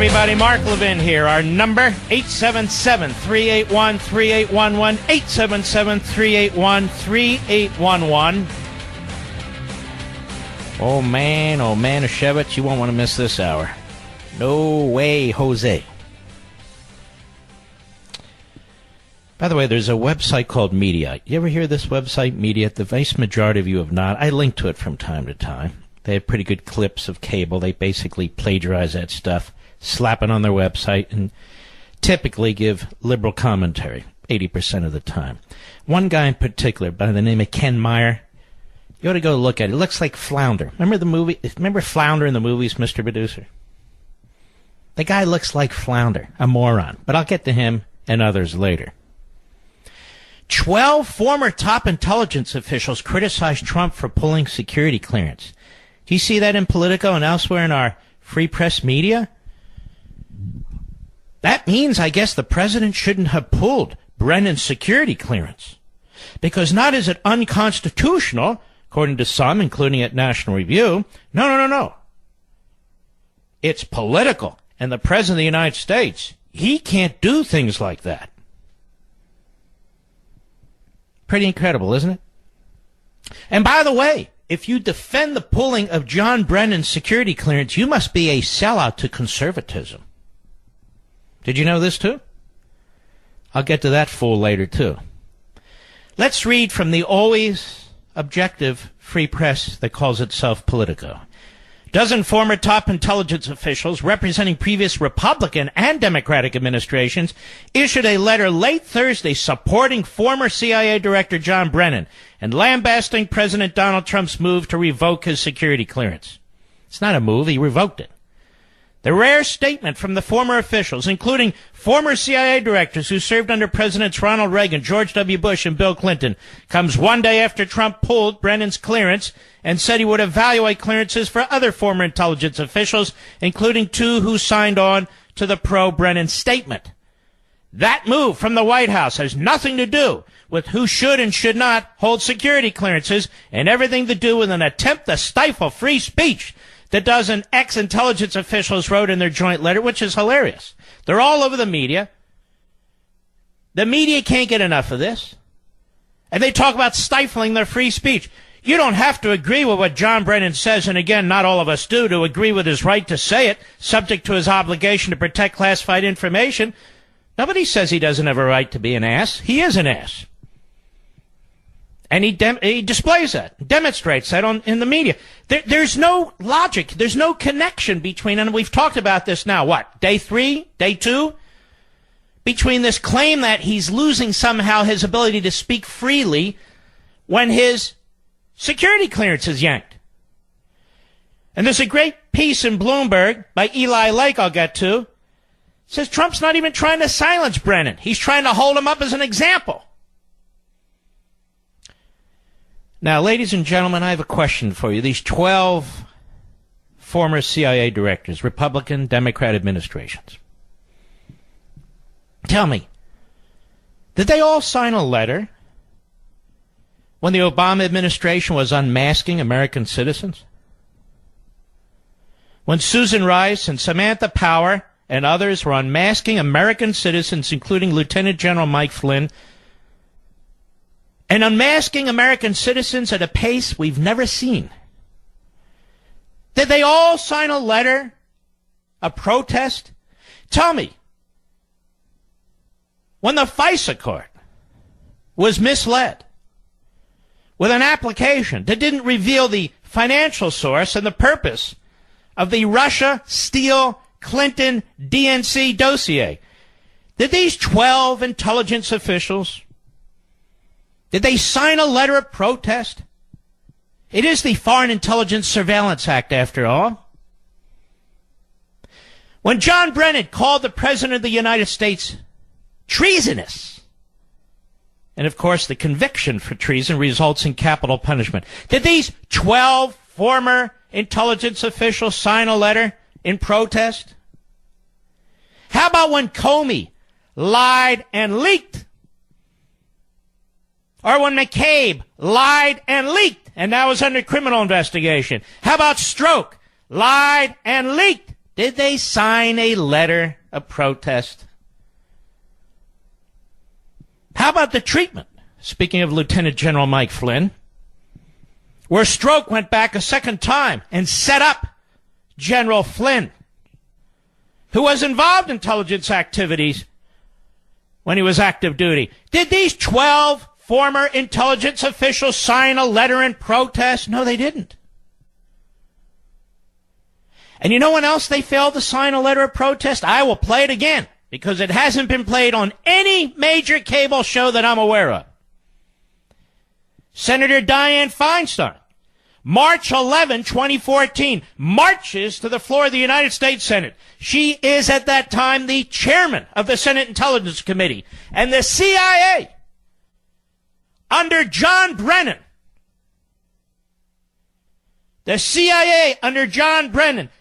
everybody. Mark Levin here. Our number, 877-381-3811, 877-381-3811. Oh, man, Shevitz, you won't want to miss this hour. No way, Jose. By the way, there's a website called Media. You ever hear this website, Media? The vast majority of you have not. I link to it from time to time. They have pretty good clips of cable. They basically plagiarize that stuff, slap it on their website, and typically give liberal commentary 80% of the time. One guy in particular, by the name of Ken Meyer, you ought to go look at it. It looks like Flounder. Remember the movie? Remember Flounder in the movies, Mr. Producer? The guy looks like Flounder, a moron. But I'll get to him and others later. 12 former top intelligence officials criticized Trump for pulling security clearance. Do you see that in Politico and elsewhere in our free press media? That means, I guess, the president shouldn't have pulled Brennan's security clearance. Because not is it unconstitutional, according to some, including at National Review. No. It's political. And the president of the United States, he can't do things like that. Pretty incredible, isn't it? And by the way, if you defend the pulling of John Brennan's security clearance, you must be a sellout to conservatism. Did you know this too? I'll get to that fool later too. Let's read from the always objective free press that calls itself Politico. Dozen former top intelligence officials representing previous Republican and Democratic administrations issued a letter late Thursday supporting former CIA Director John Brennan and lambasting President Donald Trump's move to revoke his security clearance. It's not a move, he revoked it. The rare statement from the former officials, including former CIA directors who served under Presidents Ronald Reagan, George W. Bush, and Bill Clinton, comes one day after Trump pulled Brennan's clearance and said he would evaluate clearances for other former intelligence officials, including two who signed on to the pro-Brennan statement. That move from the White House has nothing to do with who should and should not hold security clearances and everything to do with an attempt to stifle free speech that dozen ex-intelligence officials wrote in their joint letter, which is hilarious. They're all over the media. The media can't get enough of this. And they talk about stifling their free speech. You don't have to agree with what John Brennan says, and again, not all of us do, to agree with his right to say it, subject to his obligation to protect classified information. Nobody says he doesn't have a right to be an ass. He is an ass. And he displays that, demonstrates that in the media. There's no logic. There's no connection between, and we've talked about this now, what, day 3, day 2? Between this claim that he's losing somehow his ability to speak freely when his security clearance is yanked. And there's a great piece in Bloomberg by Eli Lake I'll get to. It says Trump's not even trying to silence Brennan. He's trying to hold him up as an example. Now, ladies and gentlemen, I have a question for you. These 12 former CIA directors, Republican, Democrat administrations. Tell me, did they all sign a letter when the Obama administration was unmasking American citizens? When Susan Rice and Samantha Power and others were unmasking American citizens, including Lieutenant General Mike Flynn, and unmasking American citizens at a pace we've never seen. Did they all sign a letter, a protest? Tell me, when the FISA court was misled with an application that didn't reveal the financial source and the purpose of the Russia, Steele, Clinton, DNC dossier, did these 12 intelligence officials, did they sign a letter of protest? It is the Foreign Intelligence Surveillance Act, after all. When John Brennan called the President of the United States treasonous, and of course the conviction for treason results in capital punishment, did these 12 former intelligence officials sign a letter in protest? How about when Comey lied and leaked? Or when McCabe lied and leaked and now is under criminal investigation? How about Stroke lied and leaked Did they sign a letter of protest? How about the treatment? Speaking of Lieutenant General Mike Flynn, where Stroke went back a second time and set up General Flynn, who was involved in intelligence activities when he was active duty. Did these 12 former intelligence officials sign a letter in protest? No, they didn't. And you know when else they failed to sign a letter of protest? I will play it again, because it hasn't been played on any major cable show that I'm aware of. Senator Dianne Feinstein, March 11, 2014, marches to the floor of the United States Senate. She is at that time the chairman of the Senate Intelligence Committee. And the CIA, under John Brennan,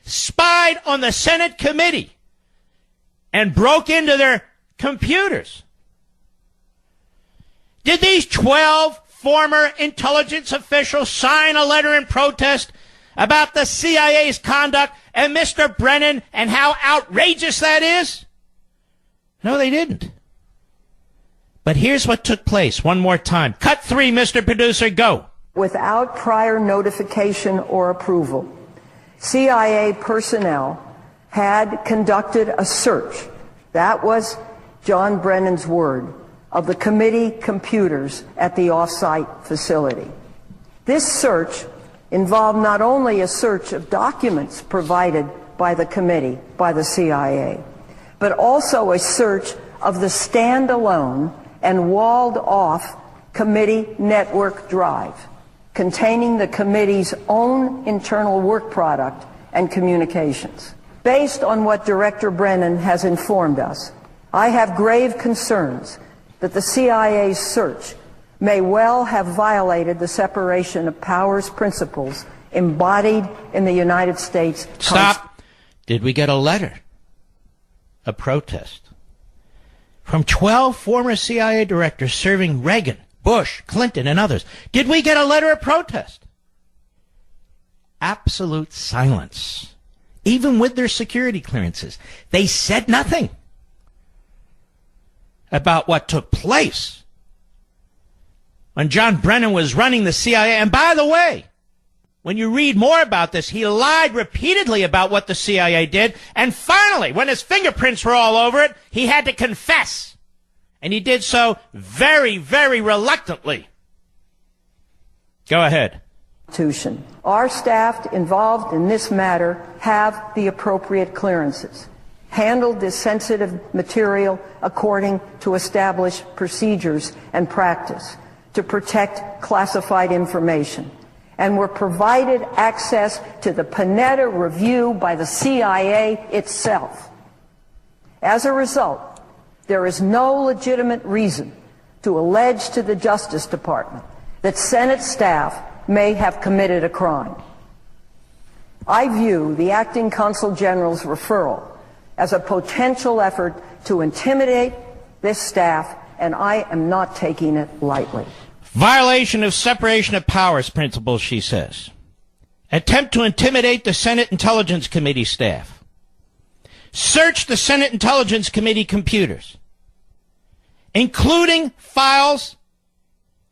spied on the Senate committee and broke into their computers. Did these 12 former intelligence officials sign a letter in protest about the CIA's conduct and Mr. Brennan and how outrageous that is? No, they didn't. But here's what took place one more time. Cut 3, Mr. Producer, go. Without prior notification or approval, CIA personnel had conducted a search, that was John Brennan's word, of the committee computers at the off-site facility. This search involved not only a search of documents provided by the committee, by the CIA, but also a search of the standalone and walled-off committee network drive containing the committee's own internal work product and communications. Based on what Director Brennan has informed us, I have grave concerns that the CIA's search may well have violated the separation of powers principles embodied in the United States Constitution. Stop. Did we get a letter, a protest, from 12 former CIA directors serving Reagan, Bush, Clinton, and others? Did we get a letter of protest? Absolute silence. Even with their security clearances, they said nothing about what took place when John Brennan was running the CIA. And by the way, when you read more about this, he lied repeatedly about what the CIA did. And finally, when his fingerprints were all over it, he had to confess. And he did so very, very reluctantly. Go ahead. Our staff involved in this matter have the appropriate clearances, handled this sensitive material according to established procedures and practice to protect classified information, and were provided access to the Panetta review by the CIA itself. As a result, there is no legitimate reason to allege to the Justice Department that Senate staff may have committed a crime. I view the Acting Consul General's referral as a potential effort to intimidate this staff, and I am not taking it lightly. Violation of separation of powers principles, she says. Attempt to intimidate the Senate Intelligence Committee staff. Search the Senate Intelligence Committee computers, including files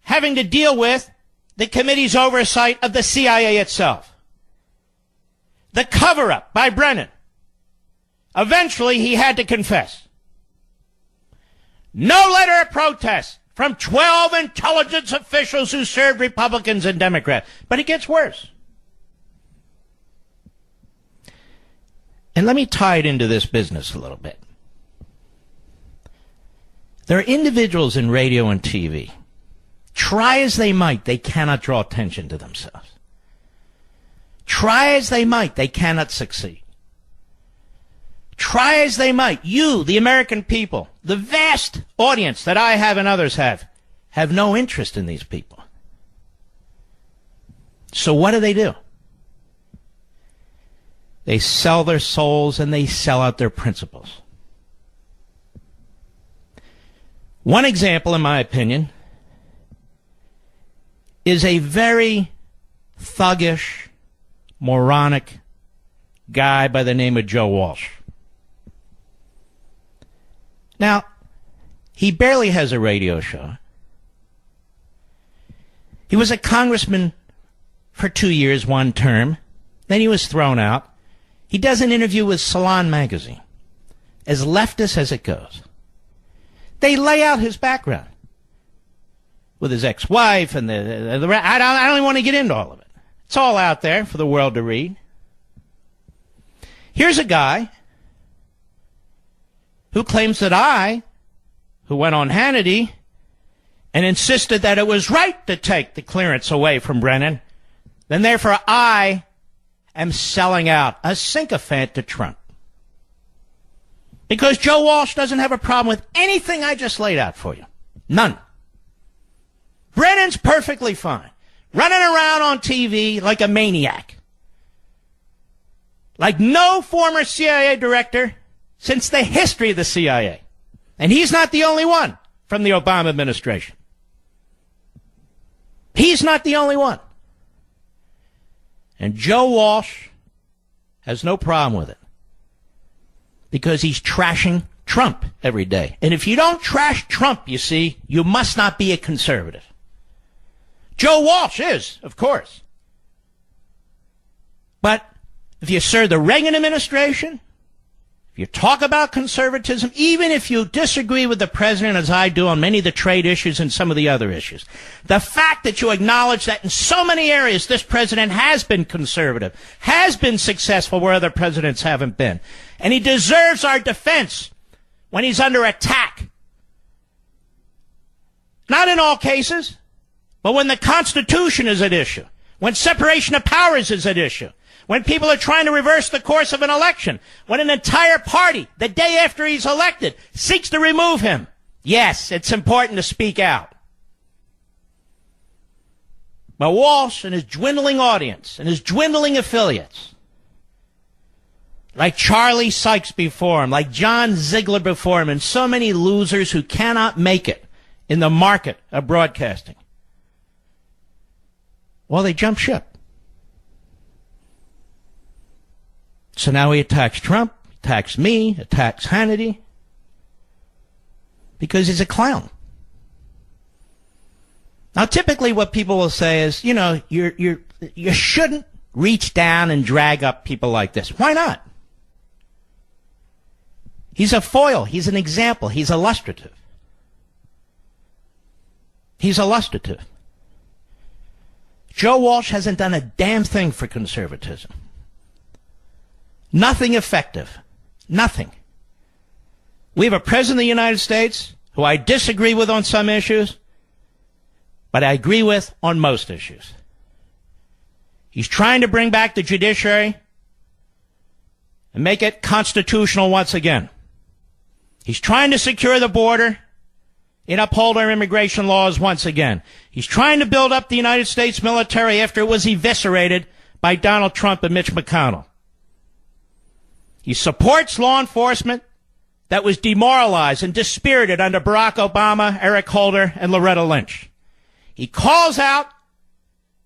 having to deal with the committee's oversight of the CIA itself. The cover-up by Brennan. Eventually, he had to confess. No letter of protest from 12 intelligence officials who served Republicans and Democrats. But it gets worse. And let me tie it into this business a little bit. There are individuals in radio and TV. Try as they might, they cannot draw attention to themselves. Try as they might, they cannot succeed. Try as they might, you, the American people, the vast audience that I have and others have no interest in these people. So what do? They sell their souls and they sell out their principles. One example, in my opinion, is a very thuggish, moronic guy by the name of Joe Walsh. Now, he barely has a radio show. He was a congressman for 2 years, one term. Then he was thrown out. He does an interview with Salon magazine, as leftist as it goes. They lay out his background with his ex-wife and I don't even want to get into all of it. It's all out there for the world to read. Here's a guy who claims that who went on Hannity and insisted that it was right to take the clearance away from Brennan, then therefore I am selling out, a sycophant to Trump. Because Joe Walsh doesn't have a problem with anything I just laid out for you. None. Brennan's perfectly fine. Running around on TV like a maniac. Like no former CIA director since the history of the CIA. And he's not the only one from the Obama administration. He's not the only one. And Joe Walsh has no problem with it. Because he's trashing Trump every day. And if you don't trash Trump, you see, you must not be a conservative. Joe Walsh is, of course. But if you serve the Reagan administration, if you talk about conservatism, even if you disagree with the president as I do on many of the trade issues and some of the other issues, the fact that you acknowledge that in so many areas this president has been conservative, has been successful where other presidents haven't been, and he deserves our defense when he's under attack. Not in all cases, but when the Constitution is at issue, when separation of powers is at issue, when people are trying to reverse the course of an election, when an entire party, the day after he's elected, seeks to remove him. Yes, it's important to speak out. But Walsh and his dwindling audience and his dwindling affiliates, like Charlie Sykes before him, like John Ziegler before him, and so many losers who cannot make it in the market of broadcasting, well, they jump ship. So now he attacks Trump, attacks me, attacks Hannity, because he's a clown. Now, typically what people will say is, you know, you shouldn't reach down and drag up people like this. Why not? He's a foil. He's an example. He's illustrative. He's illustrative. Joe Walsh hasn't done a damn thing for conservatism. Nothing effective. Nothing. We have a president of the United States who I disagree with on some issues, but I agree with on most issues. He's trying to bring back the judiciary and make it constitutional once again. He's trying to secure the border and uphold our immigration laws once again. He's trying to build up the United States military after it was eviscerated by Donald Trump and Mitch McConnell. He supports law enforcement that was demoralized and dispirited under Barack Obama, Eric Holder, and Loretta Lynch. He calls out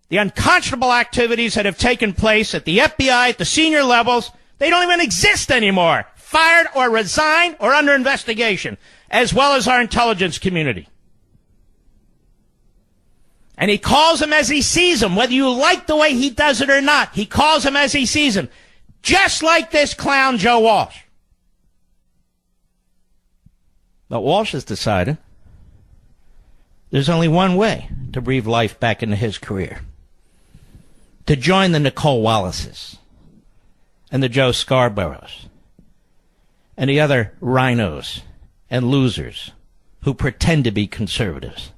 the unconscionable activities that have taken place at the FBI, at the senior levels. They don't even exist anymore. Fired or resigned or under investigation, as well as our intelligence community. And he calls them as he sees them, whether you like the way he does it or not. He calls them as he sees them. Just like this clown, Joe Walsh. But Walsh has decided there's only one way to breathe life back into his career. To join the Nicole Wallaces and the Joe Scarboroughs and the other rhinos and losers who pretend to be conservatives.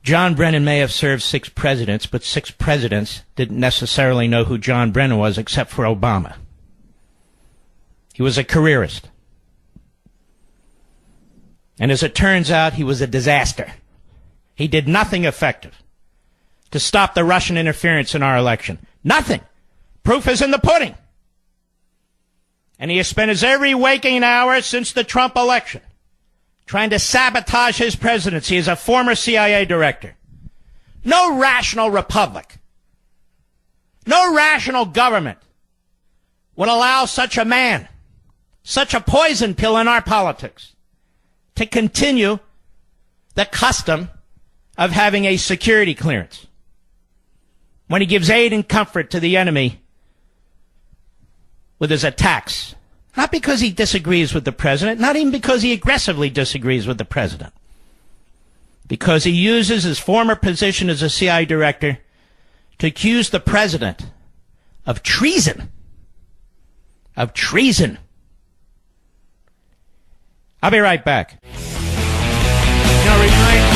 John Brennan may have served 6 presidents, but 6 presidents didn't necessarily know who John Brennan was except for Obama. He was a careerist. And as it turns out, he was a disaster. He did nothing effective to stop the Russian interference in our election. Nothing. Proof is in the pudding. And he has spent his every waking hour since the Trump election trying to sabotage his presidency as a former CIA director. No rational republic, no rational government would allow such a man, such a poison pill in our politics, to continue the custom of having a security clearance when he gives aid and comfort to the enemy with his attacks. Not because he disagrees with the president, not even because he aggressively disagrees with the president. Because he uses his former position as a CIA director to accuse the president of treason. Of treason. I'll be right back. Remind me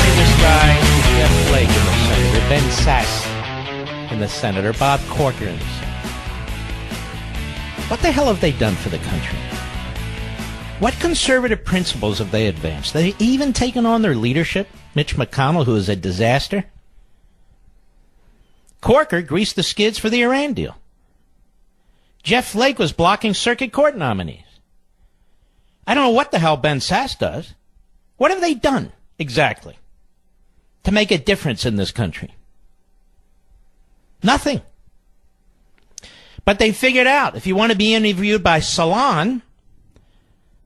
of this guy, Jeff Flake in the Senator, Ben Sasse in the Senator, Bob Corcoran. What the hell have they done for the country? What conservative principles have they advanced? They even taken on their leadership, Mitch McConnell, who is a disaster. Corker greased the skids for the Iran deal. Jeff Flake was blocking circuit court nominees. I don't know what the hell Ben Sasse does. What have they done exactly to make a difference in this country? Nothing. But they figured out if you want to be interviewed by Salon,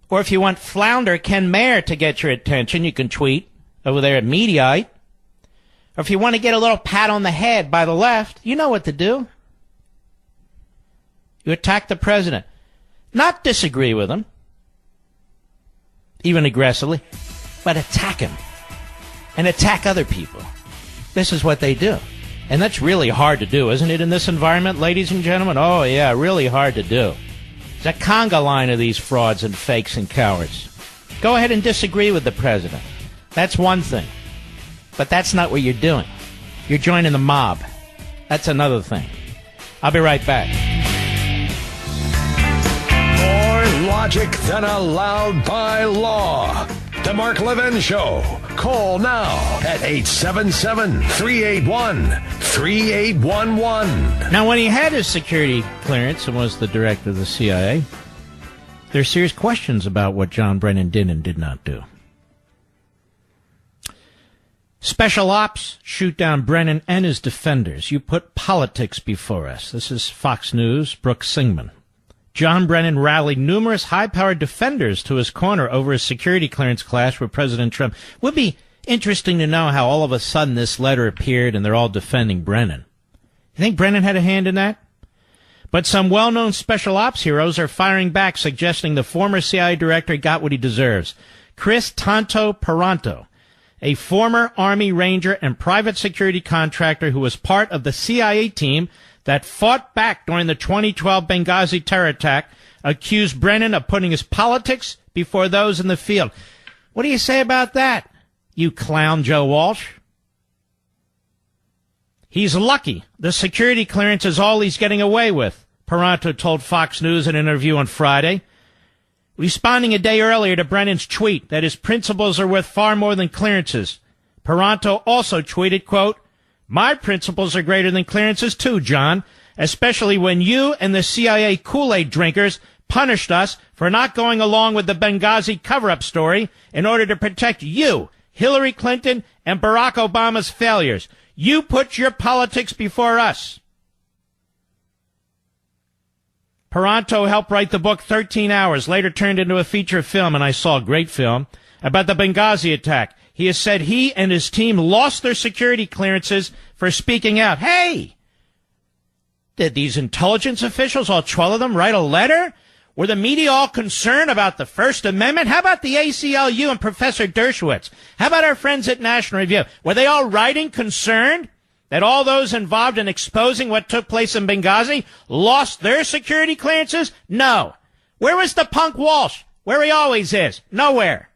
or if you want Flounder Ken Mayer to get your attention, you can tweet over there at Mediaite. Or if you want to get a little pat on the head by the left, you know what to do. You attack the president. Not disagree with him, even aggressively, but attack him and attack other people. This is what they do. And that's really hard to do, isn't it, in this environment, ladies and gentlemen? Oh, yeah, really hard to do. It's a conga line of these frauds and fakes and cowards. Go ahead and disagree with the president. That's one thing. But that's not what you're doing. You're joining the mob. That's another thing. I'll be right back. More logic than allowed by law. The Mark Levin Show. Call now at 877-381-3811. Now, when he had his security clearance and was the director of the CIA, there are serious questions about what John Brennan did and did not do. Special ops shoot down Brennan and his defenders. You put politics before us. This is Fox News, Brooke Singman. John Brennan rallied numerous high-powered defenders to his corner over his security clearance clash with President Trump. It would be interesting to know how all of a sudden this letter appeared and they're all defending Brennan. You think Brennan had a hand in that? But some well-known special ops heroes are firing back, suggesting the former CIA director got what he deserves. Chris Tonto Paranto, a former Army Ranger and private security contractor who was part of the CIA team that fought back during the 2012 Benghazi terror attack, accused Brennan of putting his politics before those in the field. What do you say about that, you clown Joe Walsh? He's lucky the security clearance is all he's getting away with, Paranto told Fox News in an interview on Friday, responding a day earlier to Brennan's tweet that his principles are worth far more than clearances. Paranto also tweeted, quote, "My principles are greater than clearances too, John, especially when you and the CIA Kool-Aid drinkers punished us for not going along with the Benghazi cover-up story in order to protect you, Hillary Clinton, and Barack Obama's failures. You put your politics before us." Paranto helped write the book 13 Hours, later turned into a feature film, and I saw a great film, about the Benghazi attack. He has said he and his team lost their security clearances for speaking out. Hey! Did these intelligence officials, all 12 of them, write a letter? Were the media all concerned about the First Amendment? How about the ACLU and Professor Dershowitz? How about our friends at National Review? Were they all writing concerned that all those involved in exposing what took place in Benghazi lost their security clearances? No. Where was the punk Walsh? Where he always is. Nowhere.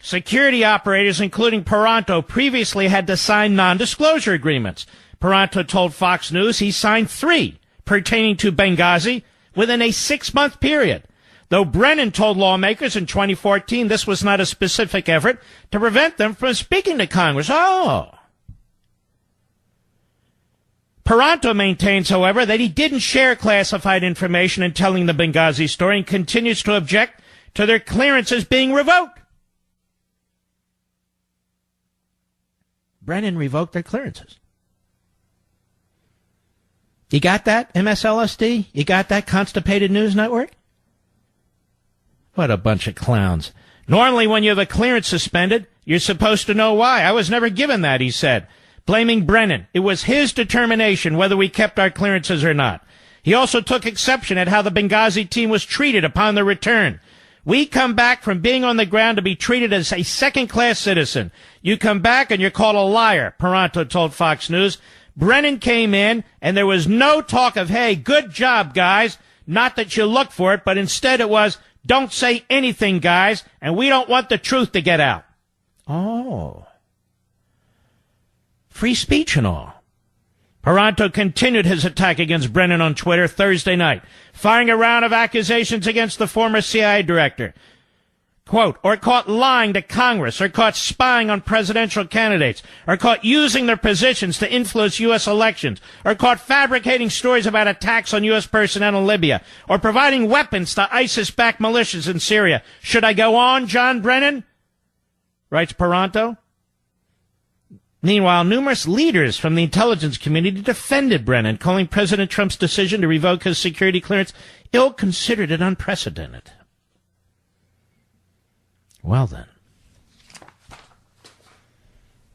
Security operators, including Paranto, previously had to sign non-disclosure agreements. Paranto told Fox News he signed 3 pertaining to Benghazi within a 6-month period. Though Brennan told lawmakers in 2014 this was not a specific effort to prevent them from speaking to Congress. Oh. Paranto maintains, however, that he didn't share classified information in telling the Benghazi story and continues to object to their clearances being revoked. Brennan revoked their clearances. You got that, MSLSD? You got that, Constipated News Network? What a bunch of clowns. Normally, when you have a clearance suspended, you're supposed to know why. I was never given that, he said, blaming Brennan. It was his determination whether we kept our clearances or not. He also took exception at how the Benghazi team was treated upon their return. We come back from being on the ground to be treated as a second-class citizen. You come back and you're called a liar, Paranto told Fox News. Brennan came in, and there was no talk of, hey, good job, guys. Not that you looked for it, but instead it was, don't say anything, guys, and we don't want the truth to get out. Oh. Free speech and all. Paranto continued his attack against Brennan on Twitter Thursday night, firing a round of accusations against the former CIA director. Quote, or caught lying to Congress, or caught spying on presidential candidates, or caught using their positions to influence U.S. elections, or caught fabricating stories about attacks on U.S. personnel in Libya, or providing weapons to ISIS-backed militias in Syria. Should I go on, John Brennan? Writes Paranto. Meanwhile, numerous leaders from the intelligence community defended Brennan, calling President Trump's decision to revoke his security clearance ill-considered and unprecedented. Well, then,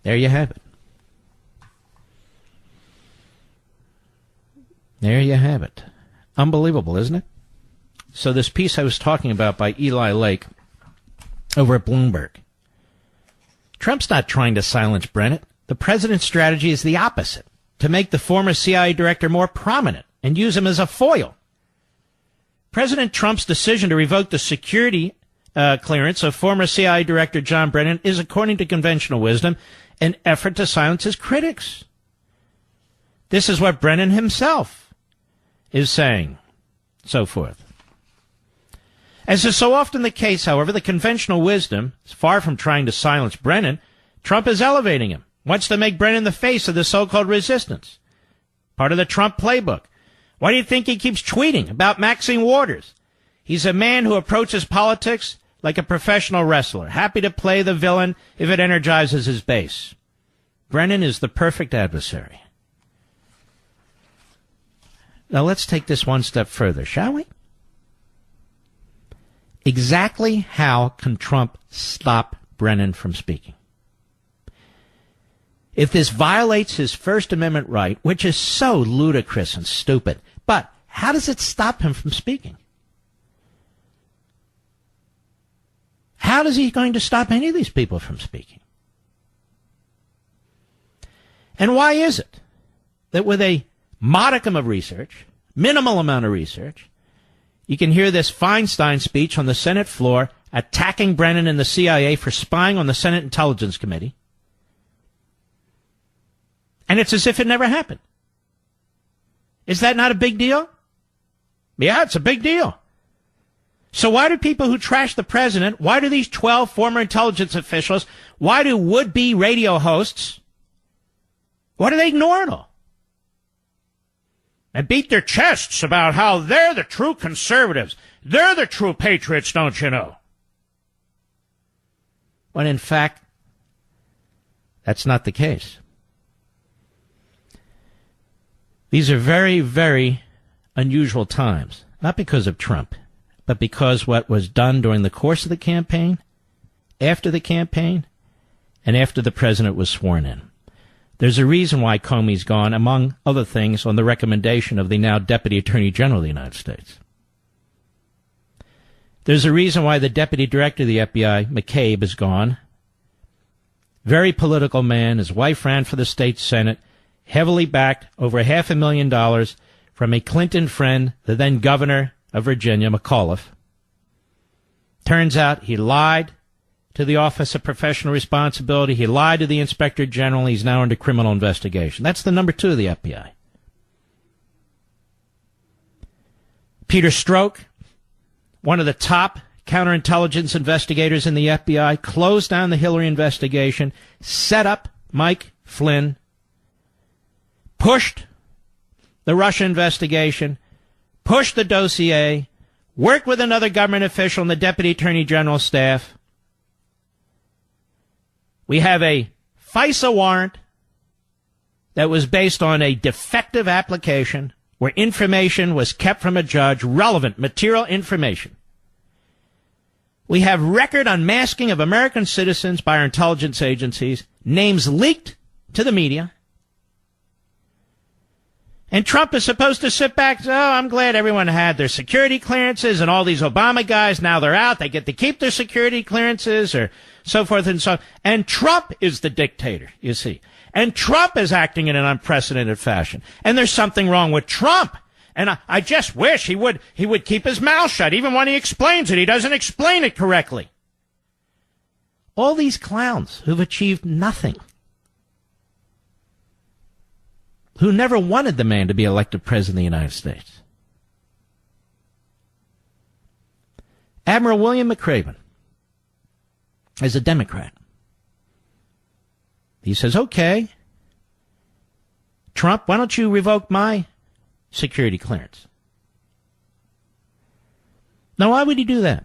there you have it. There you have it. Unbelievable, isn't it? So this piece I was talking about by Eli Lake over at Bloomberg. Trump's not trying to silence Brennan. The president's strategy is the opposite, to make the former CIA director more prominent and use him as a foil. President Trump's decision to revoke the security clearance of former CIA Director John Brennan is, according to conventional wisdom, an effort to silence his critics. This is what Brennan himself is saying, so forth. As is so often the case, however, the conventional wisdom is far from trying to silence Brennan. Trump is elevating him, wants to make Brennan the face of the so-called resistance. Part of the Trump playbook. Why do you think he keeps tweeting about Maxine Waters? He's a man who approaches politics like a professional wrestler, happy to play the villain if it energizes his base. Brennan is the perfect adversary. Now let's take this one step further, shall we? Exactly how can Trump stop Brennan from speaking? If this violates his First Amendment right, which is so ludicrous and stupid, but how does it stop him from speaking? How is he going to stop any of these people from speaking? And why is it that with a modicum of research, minimal amount of research, you can hear this Feinstein speech on the Senate floor attacking Brennan and the CIA for spying on the Senate Intelligence Committee, and it's as if it never happened? Is that not a big deal? Yeah, it's a big deal. So why do people who trash the president, why do these 12 former intelligence officials, why do would-be radio hosts, why do they ignore it all? And beat their chests about how they're the true conservatives. They're the true patriots, don't you know? When in fact, that's not the case. These are very, very unusual times. Not because of Trump, but because what was done during the course of the campaign, after the campaign, and after the president was sworn in. There's a reason why Comey's gone, among other things, on the recommendation of the now Deputy Attorney General of the United States. There's a reason why the Deputy Director of the FBI, McCabe, is gone. Very political man. His wife ran for the state Senate, heavily backed, over $500,000 from a Clinton friend, the then governor of Virginia, McAuliffe. Turns out he lied to the Office of Professional Responsibility. He lied to the Inspector General. He's now under criminal investigation. That's the number 2 of the FBI. Peter Strzok, one of the top counterintelligence investigators in the FBI, closed down the Hillary investigation, set up Mike Flynn, pushed the Russia investigation, pushed the dossier, worked with another government official in the Deputy Attorney General's staff. We have a FISA warrant that was based on a defective application where information was kept from a judge, relevant material information. We have record unmasking of American citizens by our intelligence agencies, names leaked to the media. And Trump is supposed to sit back and say, oh, I'm glad everyone had their security clearances and all these Obama guys, now they're out. They get to keep their security clearances or so forth and so on. And Trump is the dictator, you see. And Trump is acting in an unprecedented fashion. And there's something wrong with Trump. And I just wish he would keep his mouth shut. Even when he explains it, he doesn't explain it correctly. All these clowns who've achieved nothing, who never wanted the man to be elected president of the United States. Admiral William McRaven is a Democrat. He says, okay, Trump, why don't you revoke my security clearance? Now, why would he do that?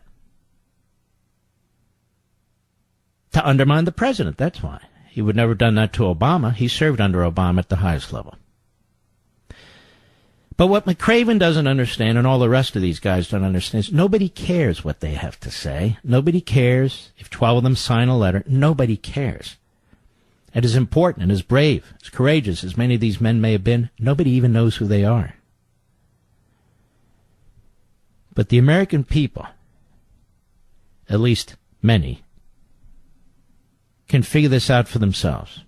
To undermine the president, that's why. He would never have done that to Obama. He served under Obama at the highest level. But what McRaven doesn't understand, and all the rest of these guys don't understand, is nobody cares what they have to say. Nobody cares if 12 of them sign a letter. Nobody cares. And as important and as brave, as courageous as many of these men may have been, nobody even knows who they are. But the American people, at least many, can figure this out for themselves,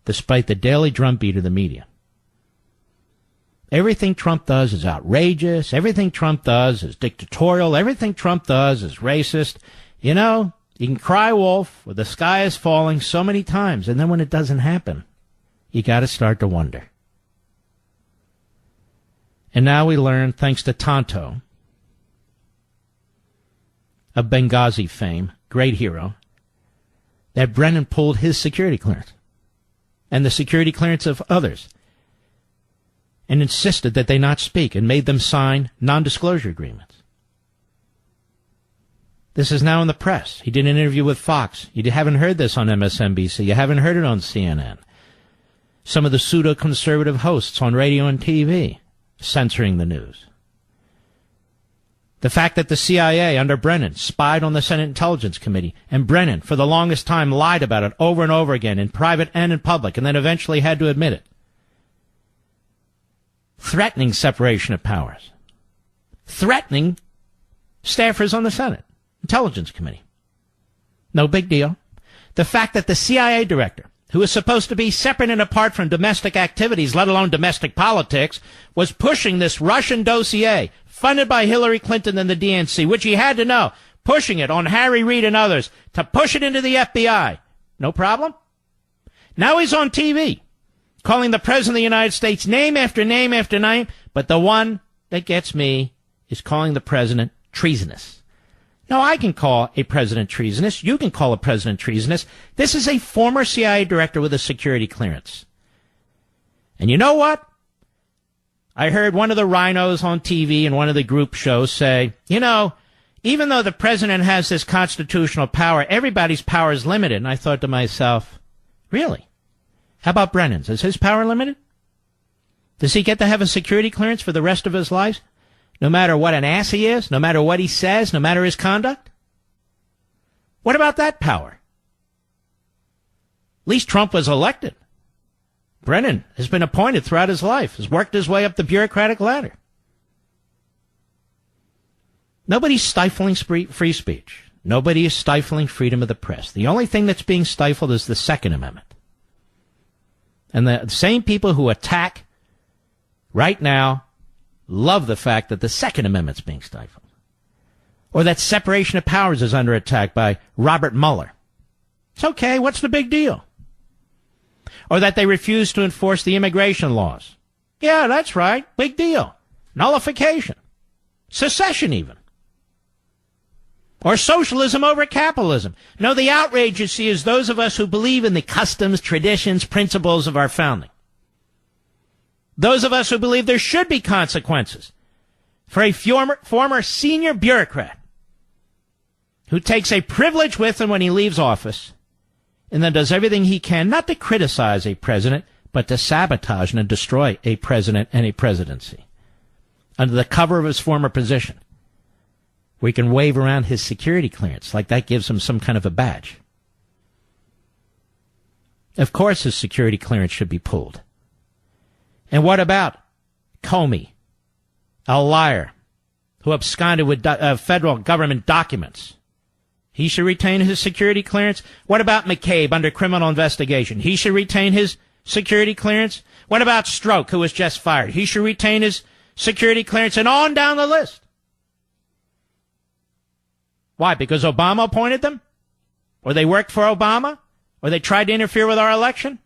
despite the daily drumbeat of the media. Everything Trump does is outrageous. Everything Trump does is dictatorial. Everything Trump does is racist. You know, you can cry wolf or the sky is falling so many times, and then when it doesn't happen, you got to start to wonder. And now we learn, thanks to Tonto, of Benghazi fame, great hero, that Brennan pulled his security clearance and the security clearance of others and insisted that they not speak and made them sign non-disclosure agreements. This is now in the press. He did an interview with Fox. You haven't heard this on MSNBC. You haven't heard it on CNN. Some of the pseudo-conservative hosts on radio and TV censoring the news. The fact that the CIA under Brennan spied on the Senate Intelligence Committee, and Brennan, for the longest time, lied about it over and over again in private and in public, and then eventually had to admit it. Threatening separation of powers. Threatening staffers on the Senate Intelligence Committee. No big deal. The fact that the CIA director, who is supposed to be separate and apart from domestic activities, let alone domestic politics, was pushing this Russian dossier funded by Hillary Clinton and the DNC, which he had to know, pushing it on Harry Reid and others to push it into the FBI. No problem. Now he's on TV, calling the President of the United States name after name after name, but the one that gets me is calling the President treasonous. Now, I can call a president treasonous. You can call a president treasonous. This is a former CIA director with a security clearance. And you know what? I heard one of the rhinos on TV in one of the group shows say, you know, even though the president has this constitutional power, everybody's power is limited. And I thought to myself, really? How about Brennan's? Is his power limited? Does he get to have a security clearance for the rest of his life? No matter what an ass he is, no matter what he says, no matter his conduct? What about that power? At least Trump was elected. Brennan has been appointed throughout his life, has worked his way up the bureaucratic ladder. Nobody's stifling free speech. Nobody is stifling freedom of the press. The only thing that's being stifled is the Second Amendment. And the same people who attack right now love the fact that the Second Amendment's being stifled. Or that separation of powers is under attack by Robert Mueller. It's okay, what's the big deal? Or that they refuse to enforce the immigration laws. Yeah, that's right, big deal. Nullification. Secession even. Or socialism over capitalism. No, the outrage, you see, is those of us who believe in the customs, traditions, principles of our founding. Those of us who believe there should be consequences for a former senior bureaucrat who takes a privilege with him when he leaves office and then does everything he can not to criticize a president, but to sabotage and destroy a president and a presidency. under the cover of his former position, where he can wave around his security clearance like that gives him some kind of a badge. Of course his security clearance should be pulled. And what about Comey, a liar who absconded with federal government documents? He should retain his security clearance. What about McCabe under criminal investigation? He should retain his security clearance. What about Stroke, who was just fired? He should retain his security clearance, and on down the list. Why? Because Obama appointed them? Or they worked for Obama? Or they tried to interfere with our election?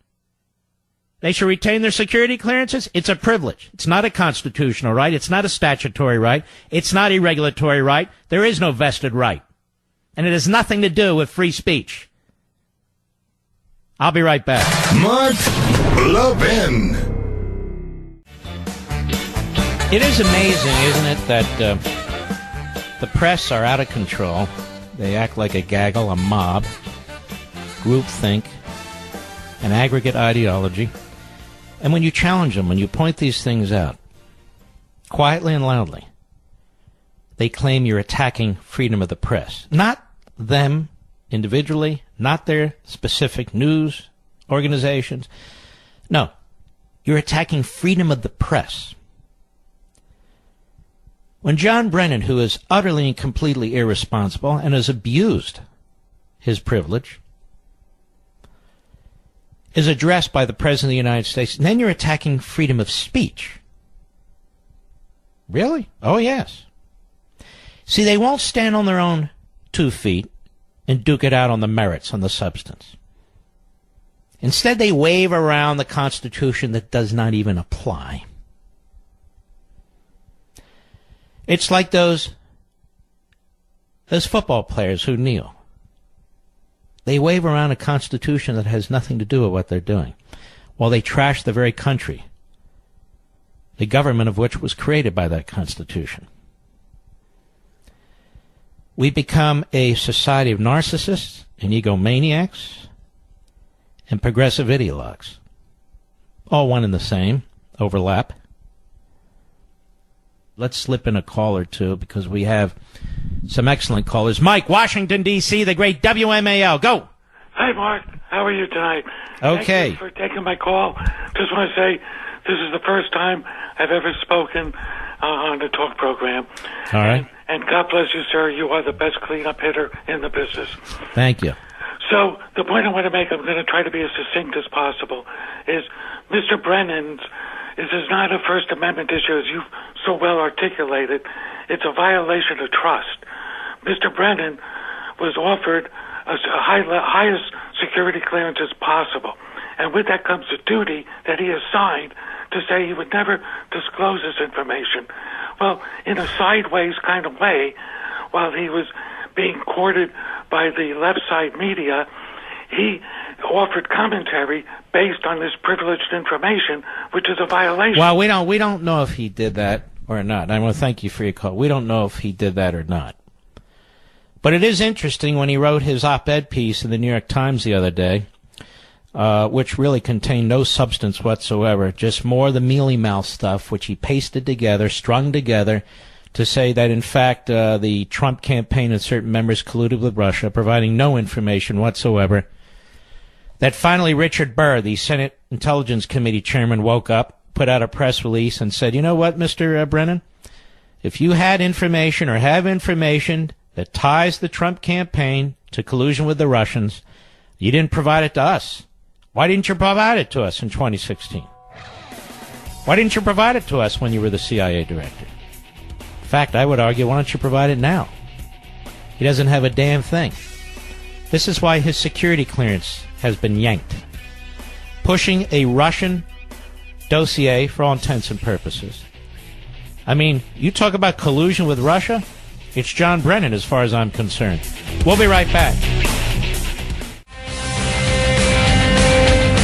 They should retain their security clearances? It's a privilege. It's not a constitutional right. It's not a statutory right. It's not a regulatory right. There is no vested right. And it has nothing to do with free speech. I'll be right back. Mark Levin. It is amazing, isn't it, that the press are out of control. They act like a gaggle, a mob, groupthink, an aggregate ideology. And when you challenge them, when you point these things out, quietly and loudly, they claim you're attacking freedom of the press. Not them individually, not their specific news organizations. No, you're attacking freedom of the press. When John Brennan, who is utterly and completely irresponsible and has abused his privilege, is addressed by the President of the United States, and then you're attacking freedom of speech. Really? Oh, yes. See, they won't stand on their own 2 feet and duke it out on the merits, on the substance. Instead, they wave around the Constitution that does not even apply. It's like those football players who kneel. They wave around a Constitution that has nothing to do with what they're doing, while they trash the very country, the government of which was created by that Constitution. We become a society of narcissists and egomaniacs and progressive ideologues. All one and the same, overlap. Let's slip in a call or two because we have some excellent callers. Mike, Washington, D.C., the great WMAL. Go. Hi, Mark. How are you tonight? Okay. Thank you for taking my call. Just want to say this is the first time I've ever spoken on the talk program. All right. And God bless you, sir. You are the best cleanup hitter in the business. Thank you. So the point I want to make, I'm going to try to be as succinct as possible, is Mr. Brennan's, this is not a First Amendment issue, as you've so well articulated. It's a violation of trust. Mr. Brennan was offered a highest security clearance as possible. And with that comes a duty that he has signed to say he would never disclose this information. Well, in a sideways kind of way, while he was being courted by the left side media, he offered commentary based on this privileged information, which is a violation. Well, we don't know if he did that or not. I want to thank you for your call. We don't know if he did that or not. But it is interesting when he wrote his op-ed piece in the New York Times the other day, which really contained no substance whatsoever, just more of the mealy-mouth stuff, which he pasted together, strung together, to say that, in fact, the Trump campaign and certain members colluded with Russia, providing no information whatsoever. That finally Richard Burr, the Senate Intelligence Committee chairman, woke up, put out a press release, and said, you know what, Mr. Brennan? If you had information or have information that ties the Trump campaign to collusion with the Russians, you didn't provide it to us. Why didn't you provide it to us in 2016? Why didn't you provide it to us when you were the CIA director? In fact, I would argue, why don't you provide it now? He doesn't have a damn thing. This is why his security clearance has been yanked. Pushing a Russian dossier for all intents and purposes. I mean, you talk about collusion with Russia, it's John Brennan as far as I'm concerned. We'll be right back.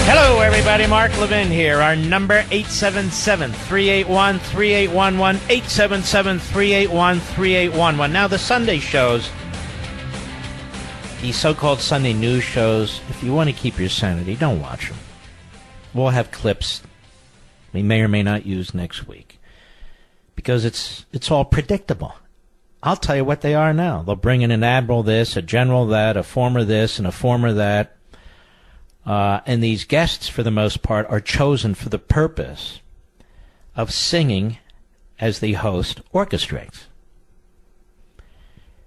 Hello, everybody. Mark Levin here. Our number, 877-381-3811, 877-381-3811. Now, the Sunday shows, the so-called Sunday news shows, if you want to keep your sanity, don't watch them. We'll have clips we may or may not use next week. because it's all predictable. I'll tell you what they are now. They'll bring in an admiral this, a general that, a former this, and a former that. And these guests, for the most part, are chosen for the purpose of singing as the host orchestrates.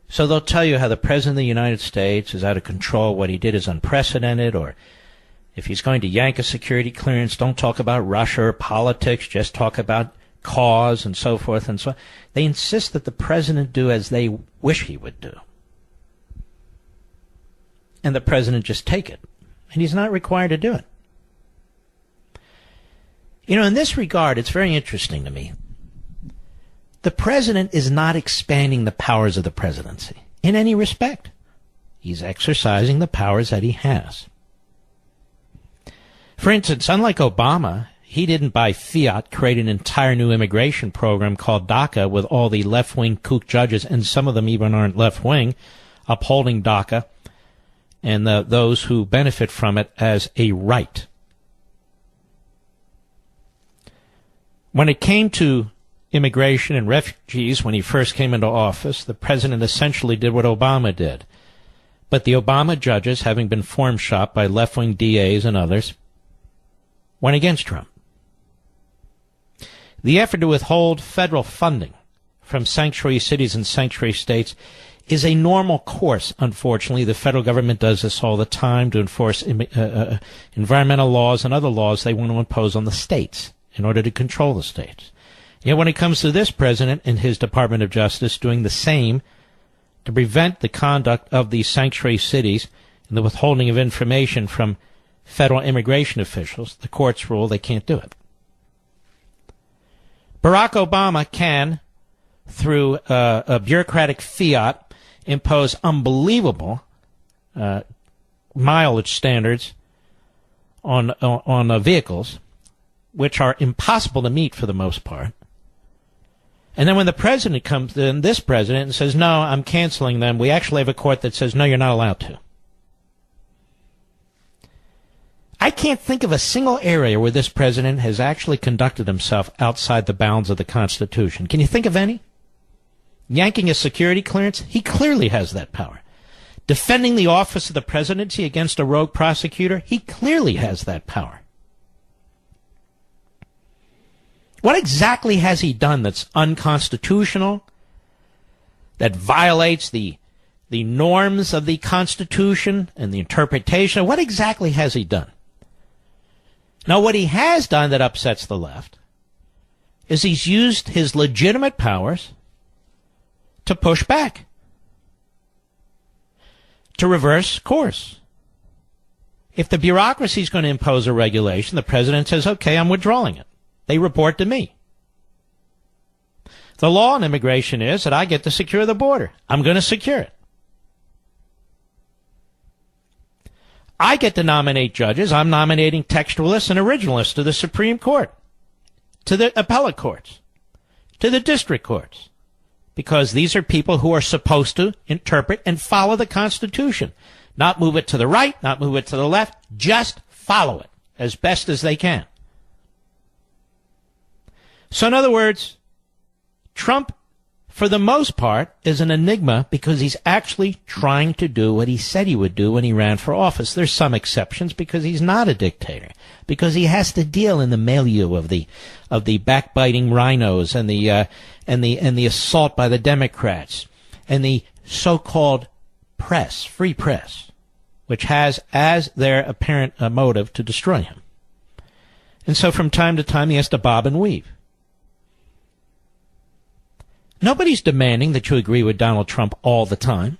So they'll tell you how the President of the United States is out of control, what he did is unprecedented, or if he's going to yank a security clearance, don't talk about Russia or politics, just talk about cause and so forth and so on. They insist that the President do as they wish he would do. And the President just take it. And he's not required to do it. You know, in this regard, it's very interesting to me. The President is not expanding the powers of the presidency in any respect. He's exercising the powers that he has. For instance, unlike Obama, he didn't by fiat create an entire new immigration program called DACA with all the left-wing kook judges, and some of them even aren't left-wing, upholding DACA and those who benefit from it as a right. When it came to immigration and refugees, when he first came into office, the president essentially did what Obama did. But the Obama judges, having been form shopped by left-wing DAs and others, went against Trump. The effort to withhold federal funding from sanctuary cities and sanctuary states is a normal course, unfortunately. The federal government does this all the time to enforce environmental laws and other laws they want to impose on the states in order to control the states. Yet when it comes to this president and his Department of Justice doing the same to prevent the conduct of these sanctuary cities and the withholding of information from federal immigration officials, the courts rule they can't do it. Barack Obama can, through a bureaucratic fiat, impose unbelievable mileage standards on vehicles, which are impossible to meet for the most part. And then when the president comes in, this president, and says, no, I'm canceling them, we actually have a court that says, no, you're not allowed to. I can't think of a single area where this president has actually conducted himself outside the bounds of the Constitution. Can you think of any? Yanking a security clearance? He clearly has that power. Defending the office of the presidency against a rogue prosecutor? He clearly has that power. What exactly has he done that's unconstitutional, that violates the norms of the Constitution and the interpretation? What exactly has he done? Now, what he has done that upsets the left is he's used his legitimate powers to push back, to reverse course. If the bureaucracy is going to impose a regulation, the president says, okay, I'm withdrawing it. They report to me. The law on immigration is that I get to secure the border. I'm going to secure it. I get to nominate judges. I'm nominating textualists and originalists to the Supreme Court, to the appellate courts, to the district courts, because these are people who are supposed to interpret and follow the Constitution, not move it to the right, not move it to the left, just follow it as best as they can. So in other words, Trump, for the most part, is an enigma because he's actually trying to do what he said he would do when he ran for office. There's some exceptions because he's not a dictator, because he has to deal in the milieu of the backbiting rhinos and the assault by the Democrats and the so-called press, free press, which has as their apparent motive to destroy him. And so from time to time he has to bob and weave. Nobody's demanding that you agree with Donald Trump all the time.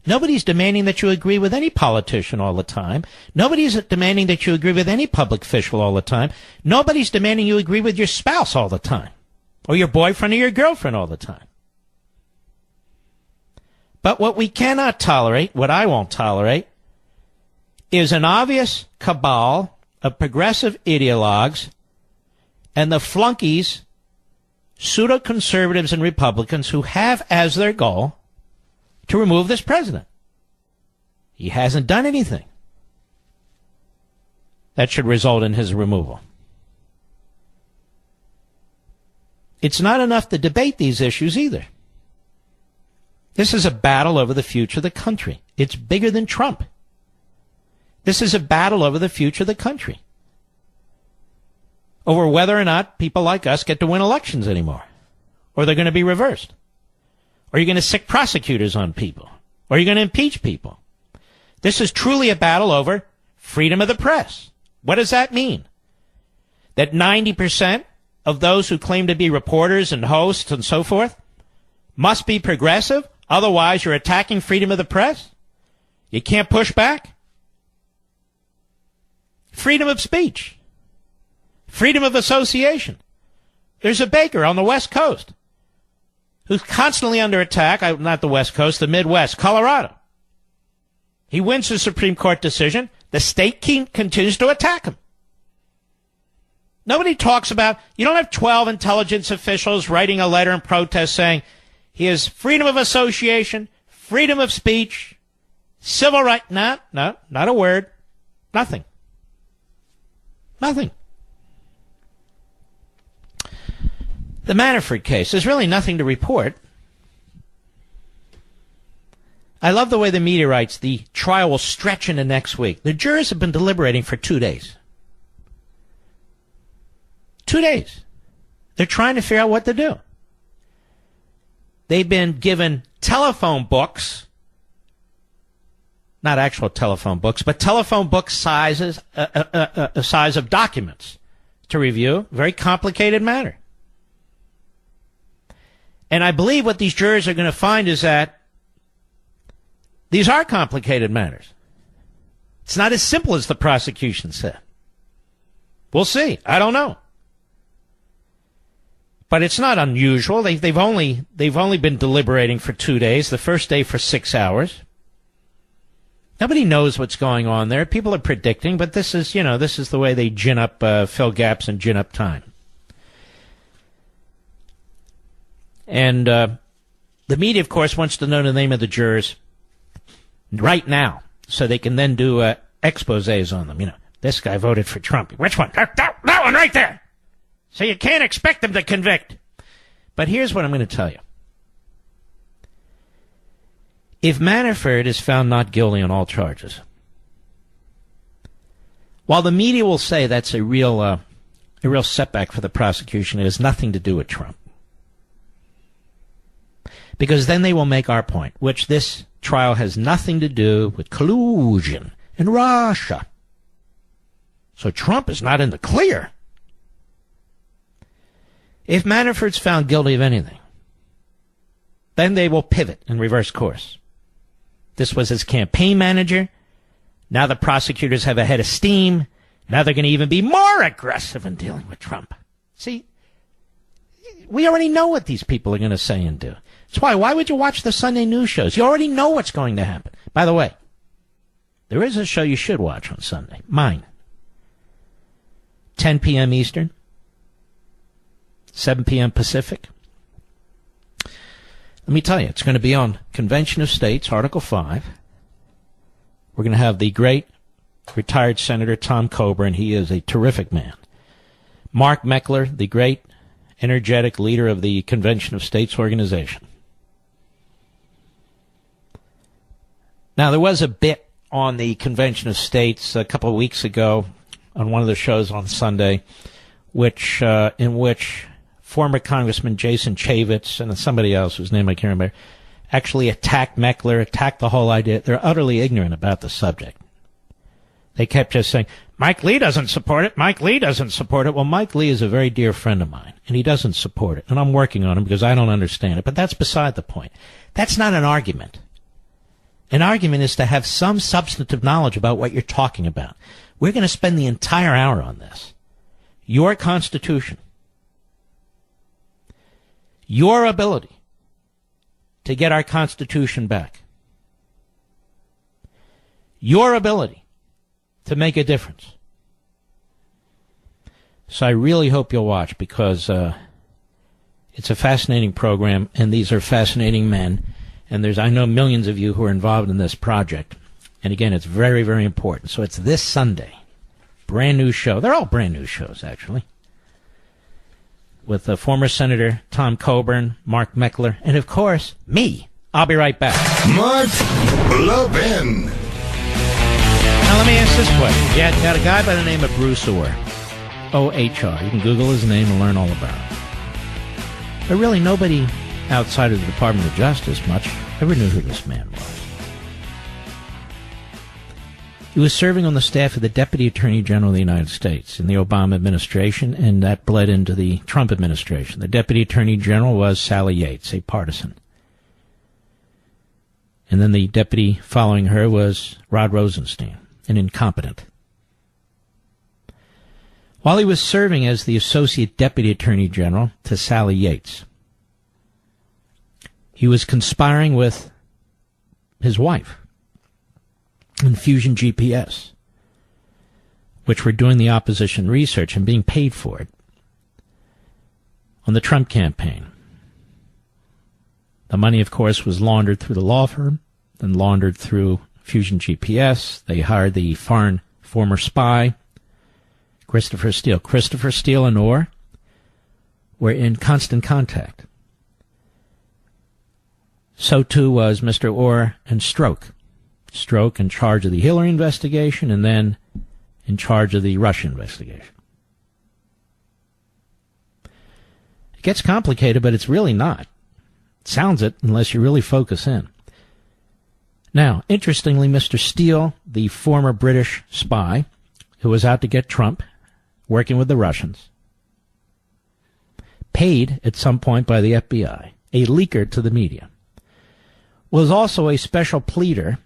Nobody's demanding that you agree with any politician all the time. Nobody's demanding that you agree with any public official all the time. Nobody's demanding you agree with your spouse all the time, or your boyfriend or your girlfriend all the time. But what we cannot tolerate, what I won't tolerate, is an obvious cabal of progressive ideologues and the flunkies, pseudo-conservatives and Republicans who have as their goal to remove this president. He hasn't done anything that should result in his removal. it's not enough to debate these issues either. This is a battle over the future of the country. It's bigger than Trump. This is a battle over the future of the country. Over whether or not people like us get to win elections anymore. Or they're going to be reversed. Or you're going to sick prosecutors on people. Or you're going to impeach people. This is truly a battle over freedom of the press. What does that mean? That 90% of those who claim to be reporters and hosts and so forth must be progressive? Otherwise, you're attacking freedom of the press? You can't push back? Freedom of speech. Freedom of association. There's a baker on the West Coast who's constantly under attack, not the West Coast, the Midwest, Colorado. He wins the Supreme Court decision. The state continues to attack him. Nobody talks about, you don't have 12 intelligence officials writing a letter in protest saying he has freedom of association, freedom of speech, civil right. No, not a word. Nothing. Nothing. The Manafort case, there's really nothing to report. I love the way the media writes, the trial will stretch into next week. The jurors have been deliberating for 2 days. 2 days. They're trying to figure out what to do. They've been given telephone books, not actual telephone books, but telephone book sizes, a size of documents to review. Very complicated matter. And I believe what these jurors are going to find is that these are complicated matters. It's not as simple as the prosecution said. We'll see. I don't know. But it's not unusual. They've only been deliberating for 2 days. The first day for 6 hours. Nobody knows what's going on there. People are predicting, but this is the way they gin up, fill gaps and gin up time. And the media, of course, wants to know the name of the jurors right now, so they can then do exposés on them. This guy voted for Trump. Which one? That one right there. So you can't expect them to convict. But here's what I'm going to tell you. If Manafort is found not guilty on all charges, while the media will say that's a real setback for the prosecution, it has nothing to do with Trump. Because then they will make our point, which this trial has nothing to do with collusion in Russia. So Trump is not in the clear. If Manafort's found guilty of anything, then they will pivot and reverse course. This was his campaign manager. Now the prosecutors have a head of steam. Now they're going to even be more aggressive in dealing with Trump. See, we already know what these people are going to say and do. That's why would you watch the Sunday news shows? You already know what's going to happen. By the way, there is a show you should watch on Sunday. Mine. 10 p.m. Eastern. 7 p.m. Pacific. Let me tell you, it's going to be on Convention of States, Article 5. We're going to have the great retired Senator Tom Coburn. He is a terrific man. Mark Meckler, the great, energetic leader of the Convention of States organization. Now, there was a bit on the Convention of States a couple of weeks ago on one of the shows on Sunday, in which former Congressman Jason Chaffetz and somebody else whose name I can't remember actually attacked Meckler, attacked the whole idea. They're utterly ignorant about the subject. They kept just saying, Mike Lee doesn't support it, Mike Lee doesn't support it. Well, Mike Lee is a very dear friend of mine, and he doesn't support it. And I'm working on him because I don't understand it. But that's beside the point. That's not an argument. An argument is to have some substantive knowledge about what you're talking about. We're going to spend the entire hour on this. Your Constitution. Your ability to get our Constitution back. Your ability to make a difference. So I really hope you'll watch, because it's a fascinating program, and these are fascinating men. And I know millions of you who are involved in this project. And again, it's very, very important. So it's this Sunday. Brand new show. They're all brand new shows, actually. with former Senator Tom Coburn, Mark Meckler, and, of course, me. I'll be right back. Mark Levin. Now, let me ask this question. You got a guy by the name of Bruce Orr, O-H-R. You can Google his name and learn all about it. But really, nobody outside of the Department of Justice much ever knew who this man was. He was serving on the staff of the Deputy Attorney General of the United States in the Obama administration, and that bled into the Trump administration. The Deputy Attorney General was Sally Yates, a partisan. And then the deputy following her was Rod Rosenstein, an incompetent. While he was serving as the Associate Deputy Attorney General to Sally Yates, he was conspiring with his wife and Fusion GPS, which were doing the opposition research and being paid for it on the Trump campaign. The money, of course, was laundered through the law firm, then laundered through Fusion GPS. They hired the foreign former spy, Christopher Steele. Christopher Steele and Orr were in constant contact. So too was Mr. Orr and Stroke. Stroke in charge of the Hillary investigation and then in charge of the Russia investigation. It gets complicated, but it's really not. It sounds it unless you really focus in. Now, interestingly, Mr. Steele, the former British spy who was out to get Trump, working with the Russians, paid at some point by the FBI, a leaker to the media, was also a special pleader,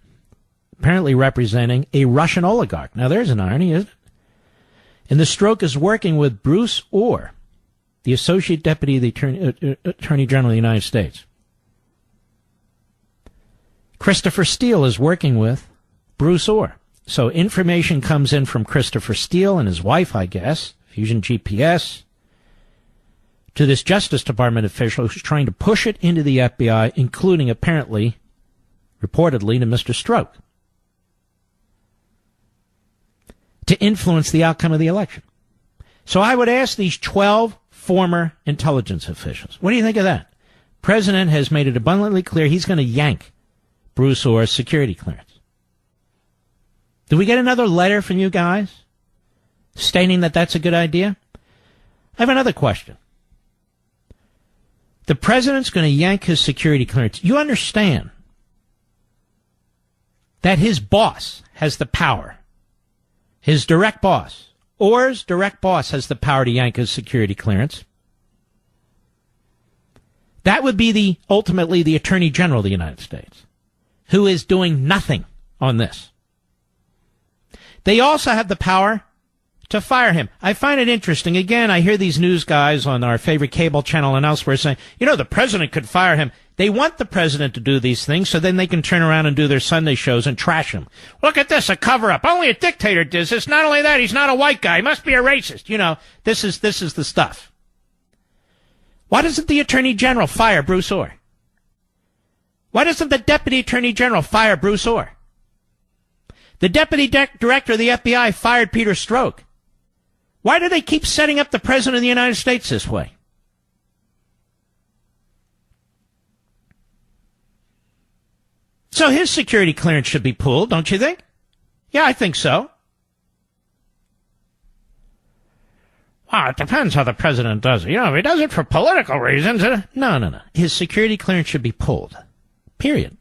apparently representing a Russian oligarch. Now, there's an irony, isn't it? And the Stroke is working with Bruce Orr, the Associate Deputy of the Attorney General of the United States. Christopher Steele is working with Bruce Orr. So information comes in from Christopher Steele and his wife, I guess, Fusion GPS, to this Justice Department official who's trying to push it into the FBI, including, apparently, reportedly, to Mr. Stroke, to influence the outcome of the election. So I would ask these 12 former intelligence officials, what do you think of that? President has made it abundantly clear he's going to yank Bruce Orr's security clearance. Did we get another letter from you guys stating that that's a good idea? I have another question. The president's going to yank his security clearance. You understand that his boss has the power. His direct boss, Orr's direct boss, has the power to yank his security clearance. That would be ultimately the Attorney General of the United States, who is doing nothing on this. They also have the power to fire him. I find it interesting. Again, I hear these news guys on our favorite cable channel and elsewhere saying, the president could fire him. They want the president to do these things so then they can turn around and do their Sunday shows and trash him. Look at this, a cover-up. Only a dictator does this. Not only that, he's not a white guy. He must be a racist. This is the stuff. Why doesn't the Attorney General fire Bruce Orr? Why doesn't the Deputy Attorney General fire Bruce Orr? The Deputy Director of the FBI fired Peter Stroke. Why do they keep setting up the President of the United States this way? So his security clearance should be pulled, don't you think? Yeah, I think so. Well, it depends how the president does it. If he does it for political reasons. No. His security clearance should be pulled. Period.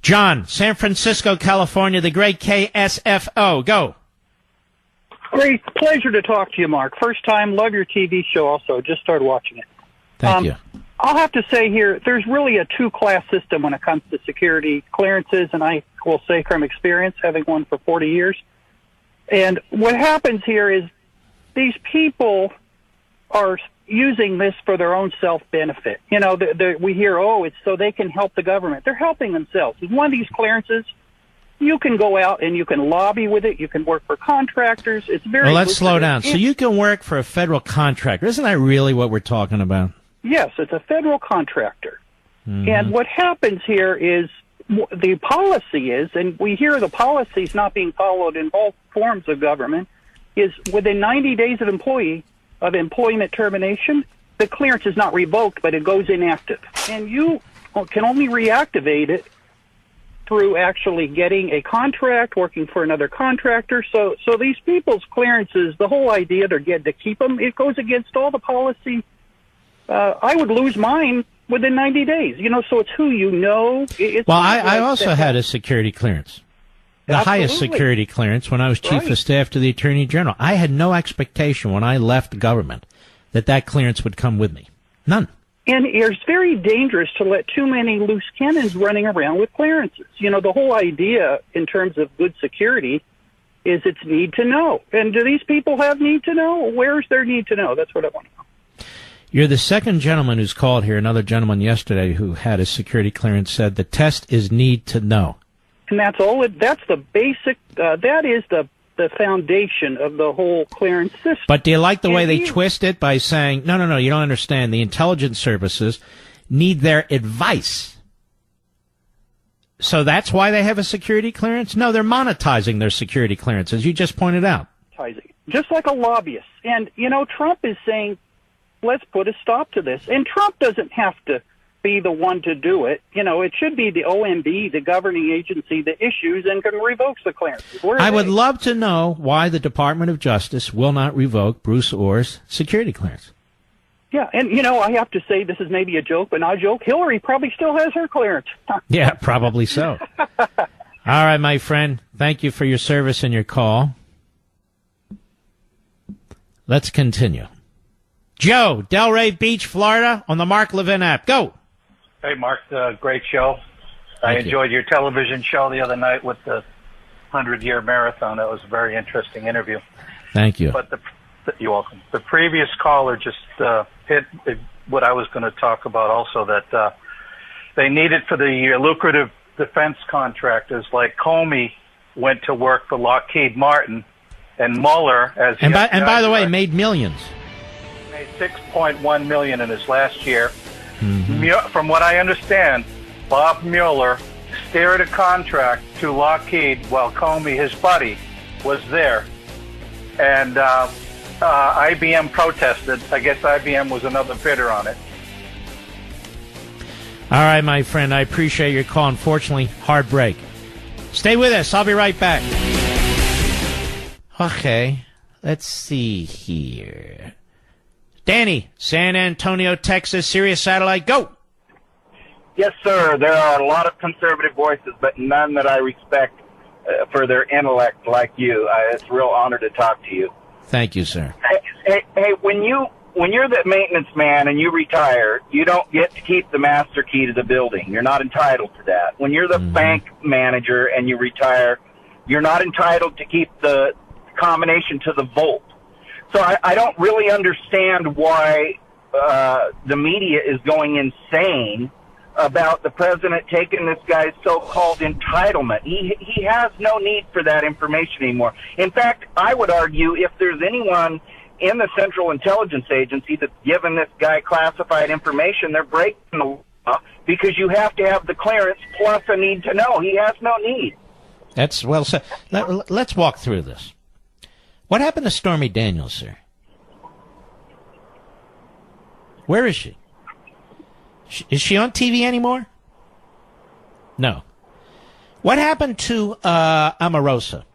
John, San Francisco, California, the great KSFO. Go. Great pleasure to talk to you, Mark. First time, love your TV show also. Just started watching it. Thank you. I'll have to say here, there's really a two-class system when it comes to security clearances, and I will say from experience, having one for 40 years. And what happens here is these people are using this for their own self-benefit. We hear, it's so they can help the government. They're helping themselves. With one of these clearances, you can go out and you can lobby with it. You can work for contractors. It's very Well, let's slow down. So you can work for a federal contractor. Isn't that really what we're talking about? Yes, it's a federal contractor. Mm-hmm. And what happens here is the policy is, and we hear the policies not being followed in both forms of government, is within 90 days of employment termination, the clearance is not revoked, but it goes inactive. And you can only reactivate it through actually getting a contract, working for another contractor. So these people's clearances, the whole idea they're getting to keep them, it goes against all the policy. I would lose mine within 90 days. So it's who you know. I also had a security clearance. The highest security clearance when I was chief of staff to the Attorney General. I had no expectation when I left government that clearance would come with me. None. And it's very dangerous to let too many loose cannons running around with clearances. The whole idea in terms of good security is it's need to know. And do these people have need to know? Where's their need to know? That's what I want to know. You're the second gentleman who's called here. Another gentleman yesterday who had a security clearance said the test is need to know. And that's all. That's the basic. That is the foundation of the whole clearance system. But do you like the way they twist it by saying, no, you don't understand. The intelligence services need their advice. So that's why they have a security clearance? No, they're monetizing their security clearance, as you just pointed out. Just like a lobbyist. And, Trump is saying, let's put a stop to this. And Trump doesn't have to be the one to do it. It should be the OMB, the governing agency, that issues and can revoke the clearances. I would love to know why the Department of Justice will not revoke Bruce Orr's security clearance. Yeah, and, I have to say, this is maybe a joke, but not a joke. Hillary probably still has her clearance. Yeah, probably so. All right, my friend. Thank you for your service and your call. Let's continue. Joe, Delray Beach, Florida, on the Mark Levin app. Go. Hey, Mark, great show. I enjoyed your television show the other night with the 100-year marathon. That was a very interesting interview. Thank you. But you're welcome. The previous caller just hit what I was going to talk about also, that they needed for the lucrative defense contractors like Comey went to work for Lockheed Martin, and Mueller, as and by the way, made millions. Made $6.1 million in his last year. Mm-hmm. From what I understand, Bob Mueller steered a contract to Lockheed while Comey, his buddy, was there. And IBM protested. I guess IBM was another bidder on it. All right, my friend, I appreciate your call. Unfortunately, hard break. Stay with us. I'll be right back. Okay, let's see here. Danny, San Antonio, Texas, Sirius Satellite, go. Yes, sir. There are a lot of conservative voices, but none that I respect for their intellect like you. It's a real honor to talk to you. Thank you, sir. Hey, when you're the maintenance man and you retire, you don't get to keep the master key to the building. You're not entitled to that. When you're the bank manager and you retire, you're not entitled to keep the combination to the vault. So I don't really understand why the media is going insane about the president taking this guy's so-called entitlement. He has no need for that information anymore. In fact, I would argue if there's anyone in the Central Intelligence Agency that's given this guy classified information, they're breaking the law because you have to have the clearance plus a need to know. He has no need. That's well said. Let's walk through this. What happened to Stormy Daniels, sir? Where is she? Is she on TV anymore? No. What happened to Omarosa?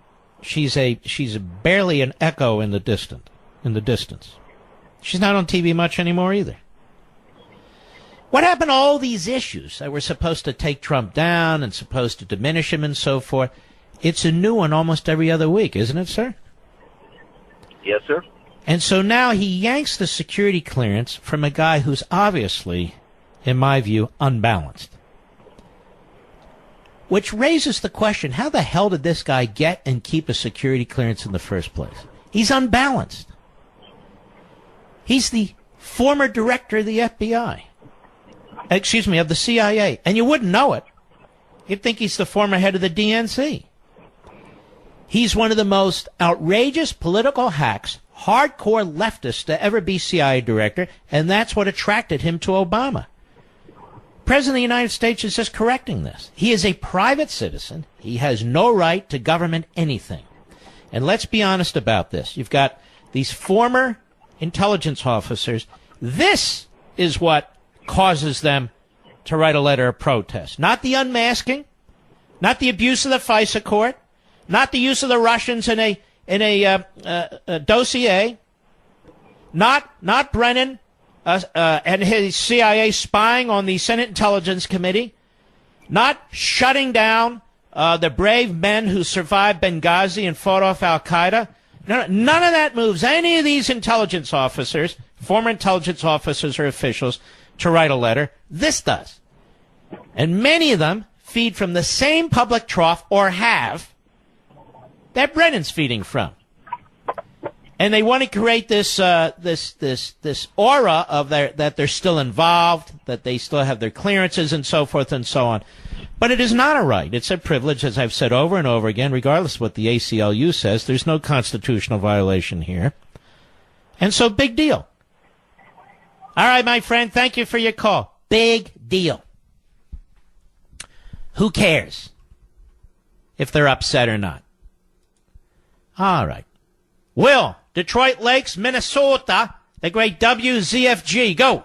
She's barely an echo in the distance. She's not on TV much anymore either. What happened to all these issues that were supposed to take Trump down and supposed to diminish him and so forth? It's a new one almost every other week, isn't it, sir? Yes, sir. And so now he yanks the security clearance from a guy who's obviously, in my view, unbalanced. Which raises the question, how the hell did this guy get and keep a security clearance in the first place? He's unbalanced. He's the former director of the FBI. Of the CIA. And you wouldn't know it. You'd think he's the former head of the DNC. He's one of the most outrageous political hacks, hardcore leftists to ever be CIA director, and that's what attracted him to Obama. President of the United States is just correcting this. He is a private citizen. He has no right to government anything. And let's be honest about this. You've got these former intelligence officers. This is what causes them to write a letter of protest. Not the unmasking, not the abuse of the FISA court, not the use of the Russians in a dossier, not Brennan and his CIA spying on the Senate Intelligence Committee, not shutting down the brave men who survived Benghazi and fought off Al-Qaeda. None of that moves any of these intelligence officers, former intelligence officers or officials, to write a letter. This does. And many of them feed from the same public trough, or have, that Brennan's feeding from. And they want to create this aura of that they're still involved, that they still have their clearances and so forth and so on. But it is not a right. It's a privilege, as I've said over and over again, regardless of what the ACLU says. There's no constitutional violation here. And so, big deal. All right, my friend, thank you for your call. Big deal. Who cares if they're upset or not? All right. Will, Detroit Lakes, Minnesota, the great WZFG. Go.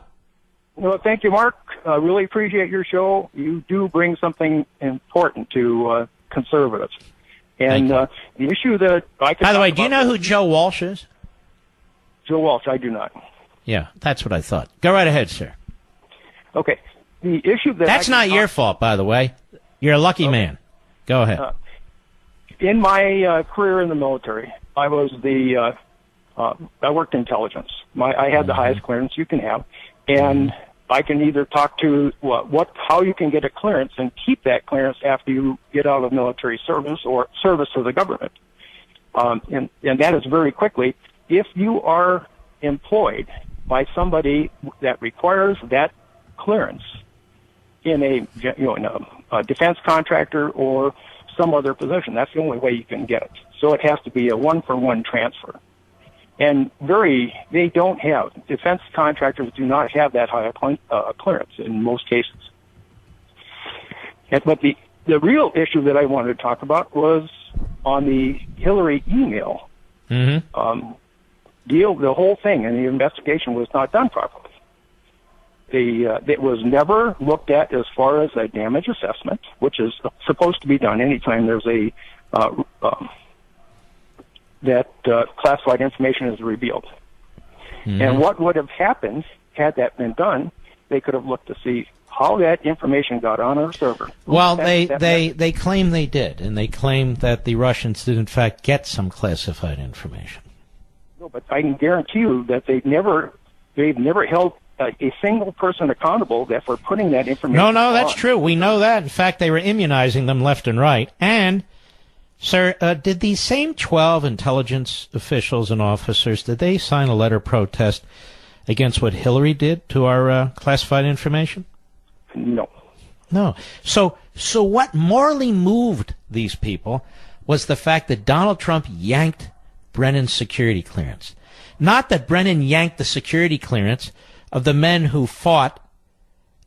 Well, thank you, Mark. I really appreciate your show. You do bring something important to conservatives. And the issue that I can... By the way, do you know who Joe Walsh is? Joe Walsh, I do not. Yeah, that's what I thought. Go right ahead, sir. Okay. The issue that... That's not your fault, by the way. You're a lucky man. Go ahead. In my career in the military, I was I worked intelligence. I had the highest clearance you can have, and I can either talk to how you can get a clearance and keep that clearance after you get out of military service or service to the government. And that is very quickly, if you are employed by somebody that requires that clearance in a defense contractor or some other position, that's the only way you can get it. So it has to be a one-for-one transfer. And they don't have, defense contractors do not have that high clearance in most cases. But the real issue that I wanted to talk about was on the Hillary email deal. The whole thing and the investigation was not done properly. It was never looked at as far as a damage assessment, which is supposed to be done anytime there's classified information is revealed. And what would have happened had that been done? They could have looked to see how that information got on our server. Well, they claim they did, and they claim that the Russians did in fact get some classified information. No, but I can guarantee you that they've never held a single person accountable that for putting that information. No, that's true. We know that. In fact, they were immunizing them left and right. And, sir, did these same 12 intelligence officials and officers, did they sign a letter of protest against what Hillary did to our classified information? No. No. So what morally moved these people was the fact that Donald Trump yanked Brennan's security clearance. Not that Brennan yanked the security clearance of the men who fought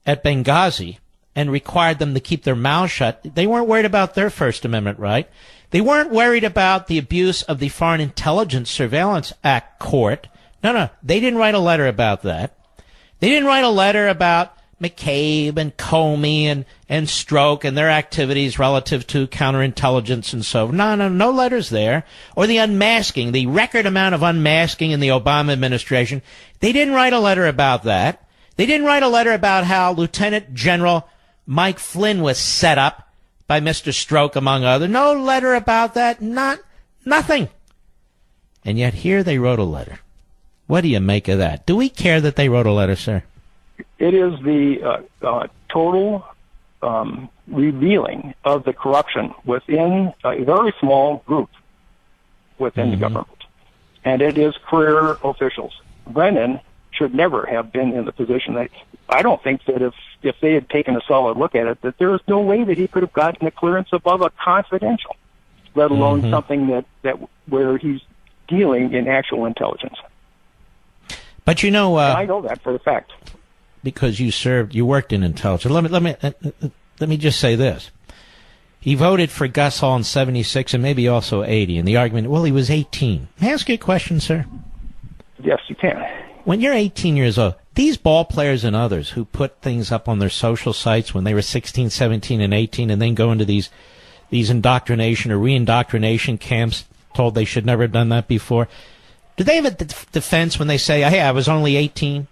at Benghazi and required them to keep their mouths shut. They weren't worried about their First Amendment right. They weren't worried about the abuse of the Foreign Intelligence Surveillance Act court. No, they didn't write a letter about that. They didn't write a letter about McCabe and Comey and Stroke and their activities relative to counterintelligence and so. No letters there. Or the unmasking, the record amount of unmasking in the Obama administration. They didn't write a letter about that. They didn't write a letter about how Lieutenant General Mike Flynn was set up by Mr. Stroke, among others. No letter about that. Nothing. And yet here they wrote a letter. What do you make of that? Do we care that they wrote a letter, sir? It is the total revealing of the corruption within a very small group within the government. And it is career officials. Brennan should never have been in the position that I don't think that if they had taken a solid look at it, that there is no way that he could have gotten a clearance above a confidential, let alone something that where he's dealing in actual intelligence. But you know, I know that for a fact. Because you worked in intelligence. Let me just say this. He voted for Gus Hall in 76 and maybe also 80. And the argument, well, he was 18. May I ask you a question, sir? Yes, you can. When you're 18 years old, these ball players and others who put things up on their social sites when they were 16, 17, and 18 and then go into these indoctrination or re-indoctrination camps told they should never have done that before, do they have a defense when they say, hey, I was only 18?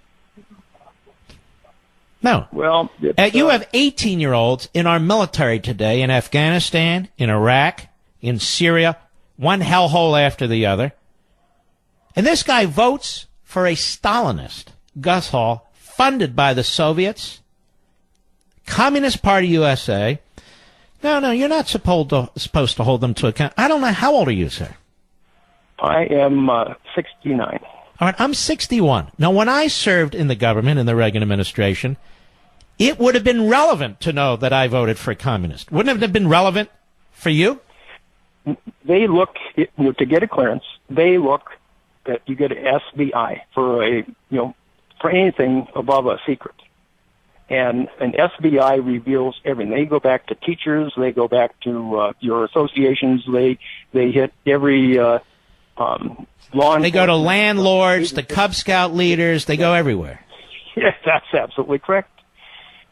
No. Well, you have 18-year-olds in our military today in Afghanistan, in Iraq, in Syria, one hellhole after the other. And this guy votes for a Stalinist, Gus Hall, funded by the Soviets, Communist Party USA. No, you're not supposed to hold them to account. I don't know. How old are you, sir? I am 69. All right, I'm 61. Now, when I served in the government, in the Reagan administration, it would have been relevant to know that I voted for a communist. Wouldn't it have been relevant for you? They look, to get a clearance, they look that you get an SBI for anything above a secret. And an SBI reveals everything. They go back to teachers, they go back to your associations, they hit every law enforcement. They go to landlords, the Cub Scout leaders, they go everywhere. Yes, that's absolutely correct.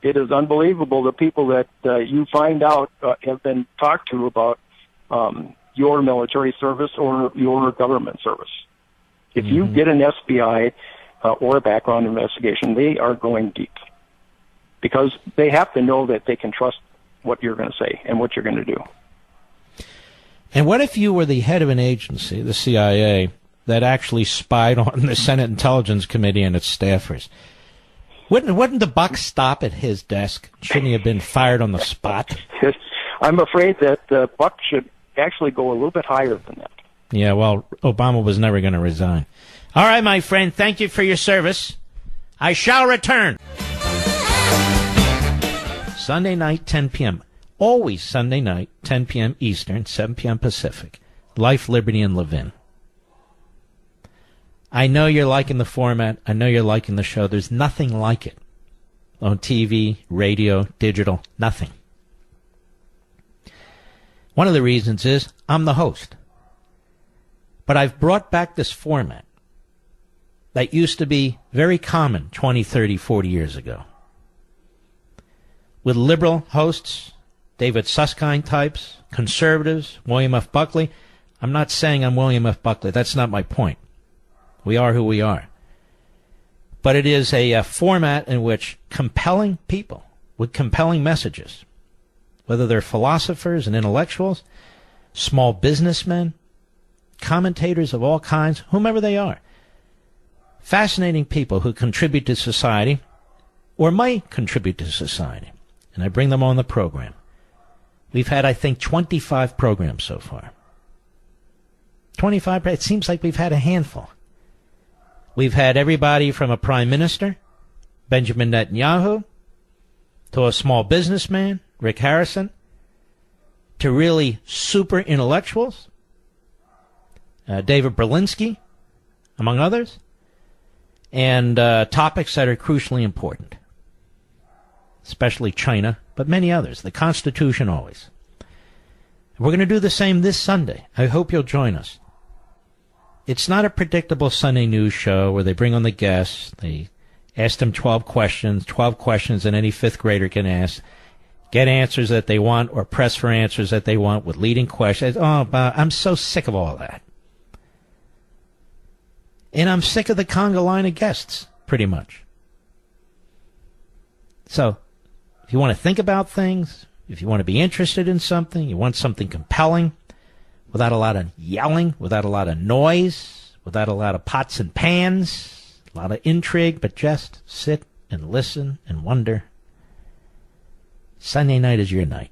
It is unbelievable the people that you find out have been talked to about your military service or your government service. If you get an SBI or a background investigation, they are going deep because they have to know that they can trust what you're going to say and what you're going to do. And what if you were the head of an agency, the CIA, that actually spied on the Senate Intelligence Committee and its staffers? Wouldn't the buck stop at his desk? Shouldn't he have been fired on the spot? I'm afraid that the buck should actually go a little bit higher than that. Yeah, well, Obama was never going to resign. All right, my friend, thank you for your service. I shall return. Sunday night, 10 p.m. Always Sunday night, 10 p.m. Eastern, 7 p.m. Pacific. Life, Liberty, and Levin. I know you're liking the format. I know you're liking the show. There's nothing like it on TV, radio, digital, nothing. One of the reasons is I'm the host. But I've brought back this format that used to be very common 20, 30, 40 years ago. With liberal hosts, David Susskind types, conservatives, William F. Buckley. I'm not saying I'm William F. Buckley. That's not my point. We are who we are. But it is a format in which compelling people with compelling messages, whether they're philosophers and intellectuals, small businessmen, commentators of all kinds, whomever they are, fascinating people who contribute to society or might contribute to society. And I bring them on the program. We've had, I think, 25 programs so far. 25, it seems like we've had a handful. We've had everybody from a prime minister, Benjamin Netanyahu, to a small businessman, Rick Harrison, to really super intellectuals, David Berlinski, among others, and topics that are crucially important, especially China, but many others, the Constitution always. We're going to do the same this Sunday. I hope you'll join us. It's not a predictable Sunday news show where they bring on the guests, they ask them 12 questions that any fifth grader can ask, get answers that they want or press for answers that they want with leading questions. Oh, I'm so sick of all that. And I'm sick of the conga line of guests, pretty much. So, if you want to think about things, if you want to be interested in something, you want something compelling, without a lot of yelling, without a lot of noise, without a lot of pots and pans, a lot of intrigue, but just sit and listen and wonder. Sunday night is your night.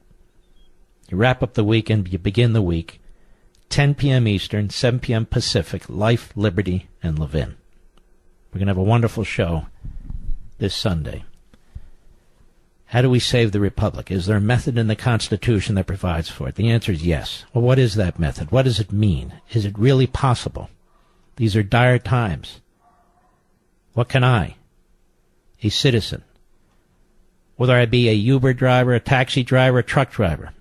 You wrap up the weekend, you begin the week. 10 p.m. Eastern, 7 p.m. Pacific, Life, Liberty, and Levin. We're going to have a wonderful show this Sunday. How do we save the Republic? Is there a method in the Constitution that provides for it? The answer is yes. Well, what is that method? What does it mean? Is it really possible? These are dire times. What can I, a citizen, whether I be a Uber driver, a taxi driver, a truck driver,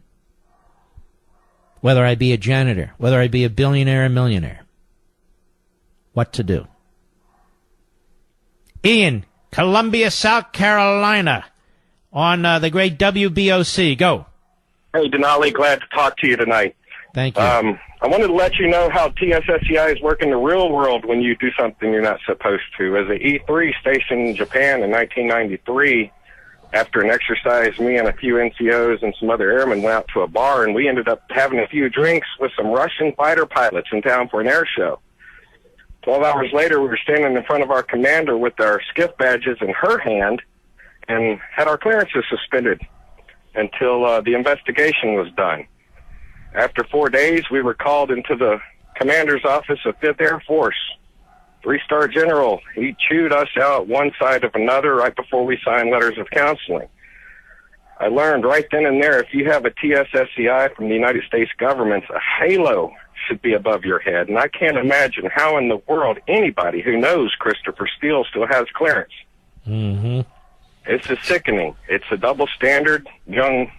whether I be a janitor, whether I be a billionaire or millionaire, what to do. Ian, Columbia, South Carolina, on the great WBOC. Go. Hey, Denali, glad to talk to you tonight. Thank you. I wanted to let you know how TSSCIs work in the real world when you do something you're not supposed to. As an E3 stationed in Japan in 1993, after an exercise, me and a few NCOs and some other airmen went out to a bar, and we ended up having a few drinks with some Russian fighter pilots in town for an air show. 12 hours later, we were standing in front of our commander with our skiff badges in her hand and had our clearances suspended until the investigation was done. After 4 days, we were called into the commander's office of 5th Air Force. 3-star general, he chewed us out one side of another right before we signed letters of counseling. I learned right then and there, if you have a TSSCI from the United States government, a halo should be above your head. And I can't imagine how in the world anybody who knows Christopher Steele still has clearance. Mm-hmm. It's a sickening. It's a double standard. Young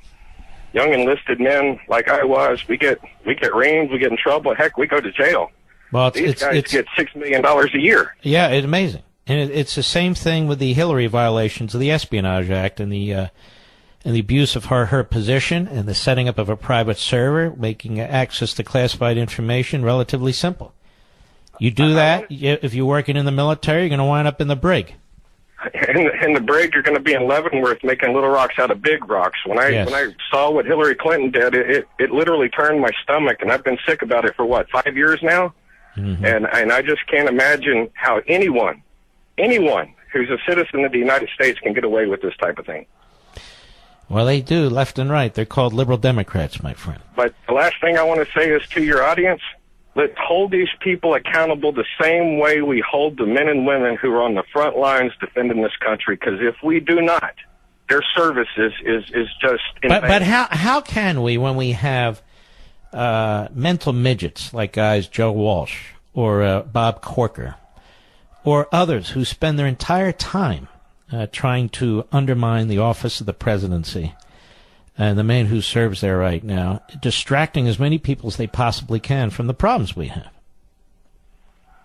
enlisted men like I was, we get reamed, we get in trouble. Heck, we go to jail. Well, These guys get $6 million a year. Yeah, it's amazing. And it's the same thing with the Hillary violations of the Espionage Act and the abuse of her position and the setting up of a private server, making access to classified information relatively simple. You do that, if you're working in the military, you're going to wind up in the brig. In the brig, you're going to be in Leavenworth making little rocks out of big rocks. When I saw what Hillary Clinton did, it literally turned my stomach, and I've been sick about it for 5 years now? Mm-hmm. And I just can't imagine how anyone who's a citizen of the United States can get away with this type of thing. Well, they do, left and right. They're called liberal Democrats, my friend. But the last thing I want to say is to your audience, let's hold these people accountable the same way we hold the men and women who are on the front lines defending this country, because if we do not, their service is just in vain. But how can we, when we have mental midgets like guys Joe Walsh or Bob Corker or others who spend their entire time trying to undermine the office of the presidency and the man who serves there right now, distracting as many people as they possibly can from the problems we have?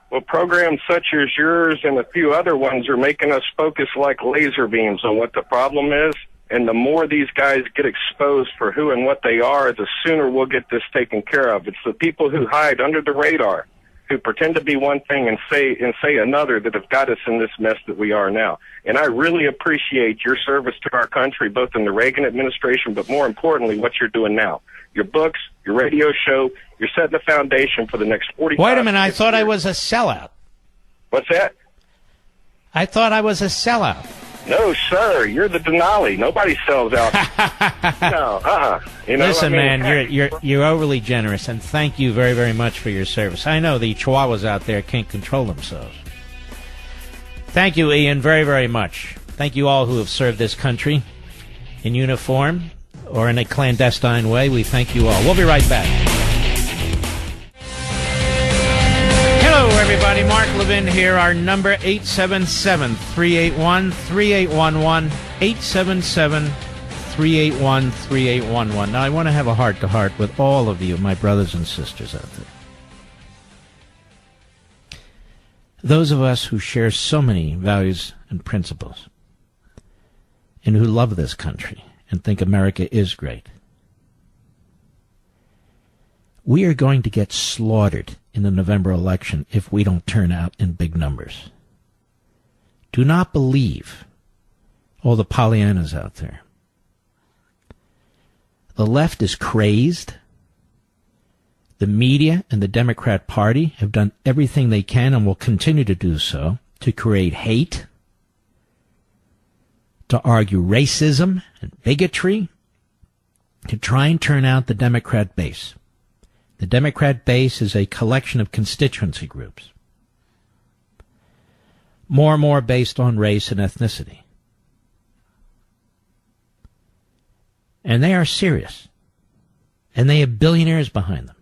Well, programs such as yours and a few other ones are making us focus like laser beams on what the problem is. And the more these guys get exposed for who and what they are, the sooner we'll get this taken care of. It's the people who hide under the radar, who pretend to be one thing and say another, that have got us in this mess that we are now. And I really appreciate your service to our country, both in the Reagan administration, but more importantly, what you're doing now. Your books, your radio show, you're setting the foundation for the next 45 Wait a minute, I thought years. I was a sellout. What's that? I thought I was a sellout. No, sir. You're the Denali. Nobody sells out. No, You know, listen, man, heck, you're overly generous, and thank you very, very much for your service. I know the Chihuahuas out there can't control themselves. Thank you, Ian, very, very much. Thank you all who have served this country in uniform or in a clandestine way. We thank you all. We'll be right back. Hello, everybody. Mark Levin here. Our number, 877-381-3811, 877-381-3811. Now, I want to have a heart-to-heart with all of you, my brothers and sisters out there. Those of us who share so many values and principles and who love this country and think America is great. We are going to get slaughtered in the November election if we don't turn out in big numbers. Do not believe all the Pollyannas out there. The left is crazed. The media and the Democrat Party have done everything they can and will continue to do so to create hate, to argue racism and bigotry, to try and turn out the Democrat base. The Democrat base is a collection of constituency groups, more and more based on race and ethnicity. And they are serious. And they have billionaires behind them.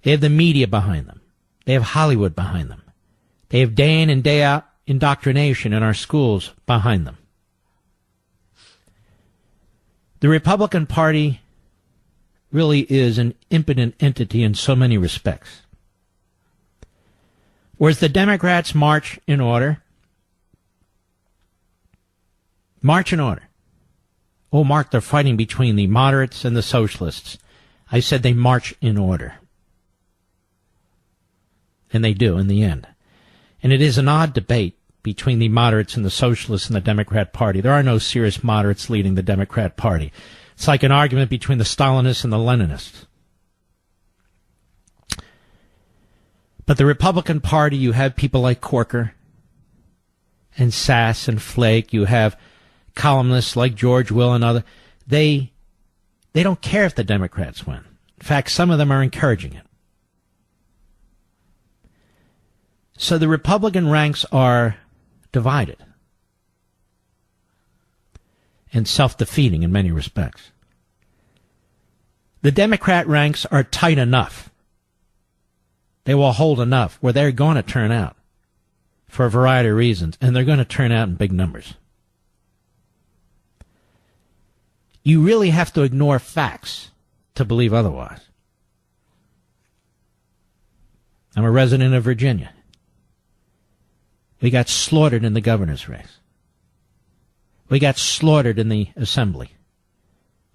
They have the media behind them. They have Hollywood behind them. They have day in and day out indoctrination in our schools behind them. The Republican Party really is an impotent entity in so many respects. Whereas the Democrats march in order. March in order. Oh, Mark, they're fighting between the moderates and the socialists. I said they march in order. And they do in the end. And it is an odd debate between the moderates and the socialists and the Democrat Party. There are no serious moderates leading the Democrat Party. It's like an argument between the Stalinists and the Leninists. But the Republican Party, you have people like Corker and Sass and Flake. You have columnists like George Will and other. They don't care if the Democrats win. In fact, some of them are encouraging it. So the Republican ranks are divided and self-defeating in many respects. The Democrat ranks are tight enough. They will hold enough where they're going to turn out for a variety of reasons, and they're going to turn out in big numbers. You really have to ignore facts to believe otherwise. I'm a resident of Virginia. We got slaughtered in the governor's race. We got slaughtered in the assembly.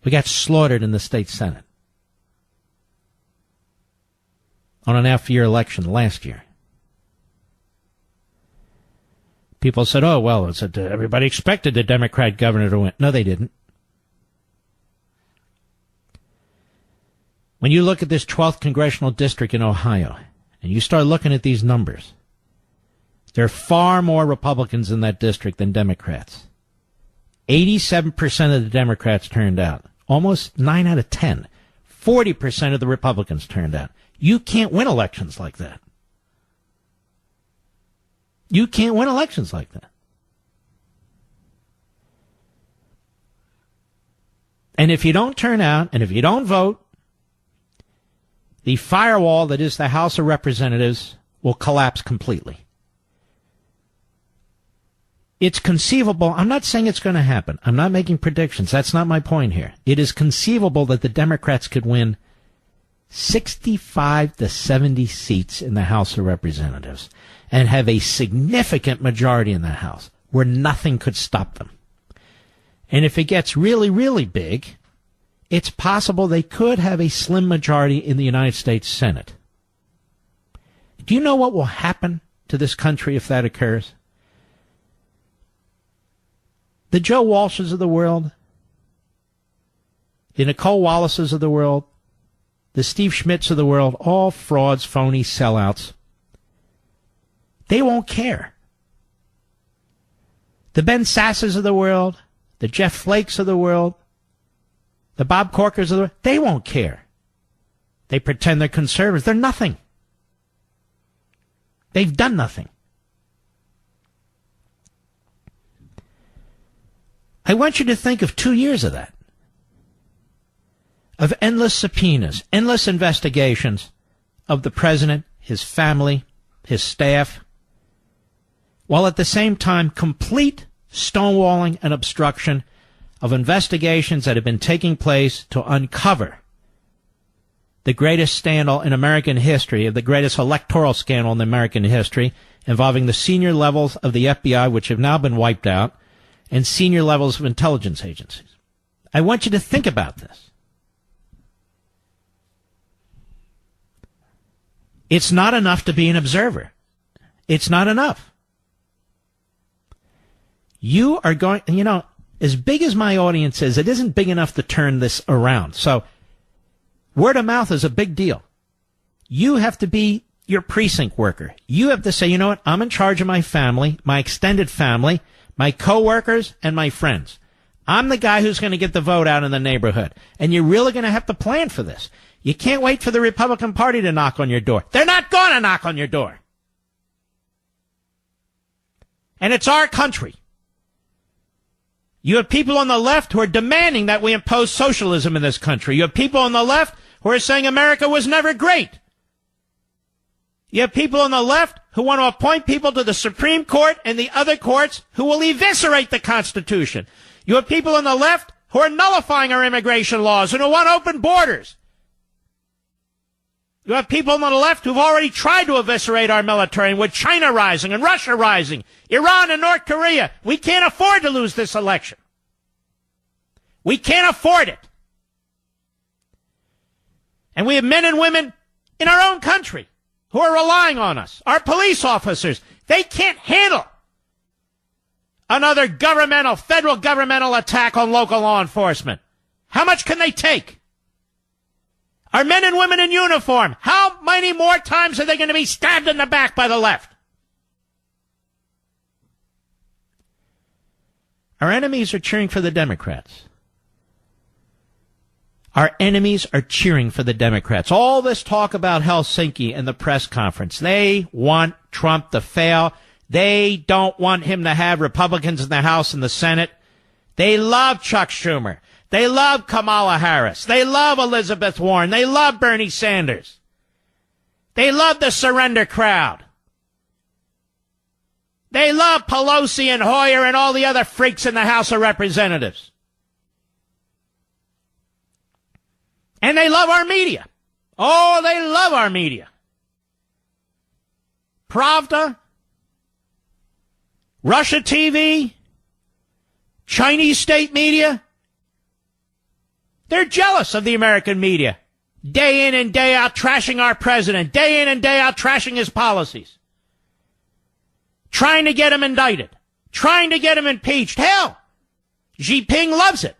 We got slaughtered in the state senate. On an half-year election last year. People said, oh, well, everybody expected the Democrat governor to win. No, they didn't. When you look at this 12th congressional district in Ohio, and you start looking at these numbers, there are far more Republicans in that district than Democrats. 87% of the Democrats turned out. Almost 9 out of 10. 40% of the Republicans turned out. You can't win elections like that. You can't win elections like that. And if you don't turn out, and if you don't vote, the firewall that is the House of Representatives will collapse completely. It's conceivable. I'm not saying it's going to happen. I'm not making predictions. That's not my point here. It is conceivable that the Democrats could win 65 to 70 seats in the House of Representatives and have a significant majority in the House where nothing could stop them. And if it gets really, really big, it's possible they could have a slim majority in the United States Senate. Do you know what will happen to this country if that occurs? The Joe Walshes of the world, the Nicole Wallaces of the world, the Steve Schmitz of the world, all frauds, phony sellouts. They won't care. The Ben Sasses of the world, the Jeff Flakes of the world, the Bob Corkers of the world, they won't care. They pretend they're conservatives. They're nothing. They've done nothing. I want you to think of 2 years of that. Of endless subpoenas, endless investigations of the president, his family, his staff, while at the same time complete stonewalling and obstruction of investigations that have been taking place to uncover the greatest scandal in American history, the greatest electoral scandal in American history, involving the senior levels of the FBI, which have now been wiped out, and senior levels of intelligence agencies. I want you to think about this. It's not enough to be an observer. It's not enough. You are going, as big as my audience is, it isn't big enough to turn this around. So word of mouth is a big deal. You have to be your precinct worker. You have to say, you know what, I'm in charge of my family, my extended family, my coworkers, and my friends. I'm the guy who's going to get the vote out in the neighborhood. And you're really going to have to plan for this. You can't wait for the Republican Party to knock on your door. They're not going to knock on your door. And it's our country. You have people on the left who are demanding that we impose socialism in this country. You have people on the left who are saying America was never great. You have people on the left who want to appoint people to the Supreme Court and the other courts who will eviscerate the Constitution. You have people on the left who are nullifying our immigration laws and who want open borders. You have people on the left who've already tried to eviscerate our military, and with China rising and Russia rising, Iran and North Korea, we can't afford to lose this election. We can't afford it. And we have men and women in our own country who are relying on us. Our police officers, they can't handle another federal governmental attack on local law enforcement. How much can they take? Our men and women in uniform, how many more times are they going to be stabbed in the back by the left? Our enemies are cheering for the Democrats. Our enemies are cheering for the Democrats. All this talk about Helsinki and the press conference, they want Trump to fail. They don't want him to have Republicans in the House and the Senate. They love Chuck Schumer. They love Kamala Harris. They love Elizabeth Warren. They love Bernie Sanders. They love the surrender crowd. They love Pelosi and Hoyer and all the other freaks in the House of Representatives. And they love our media. Oh, they love our media. Pravda, Russia TV, Chinese state media. They're jealous of the American media. Day in and day out trashing our president. Day in and day out trashing his policies. Trying to get him indicted. Trying to get him impeached. Hell, Xi Jinping loves it.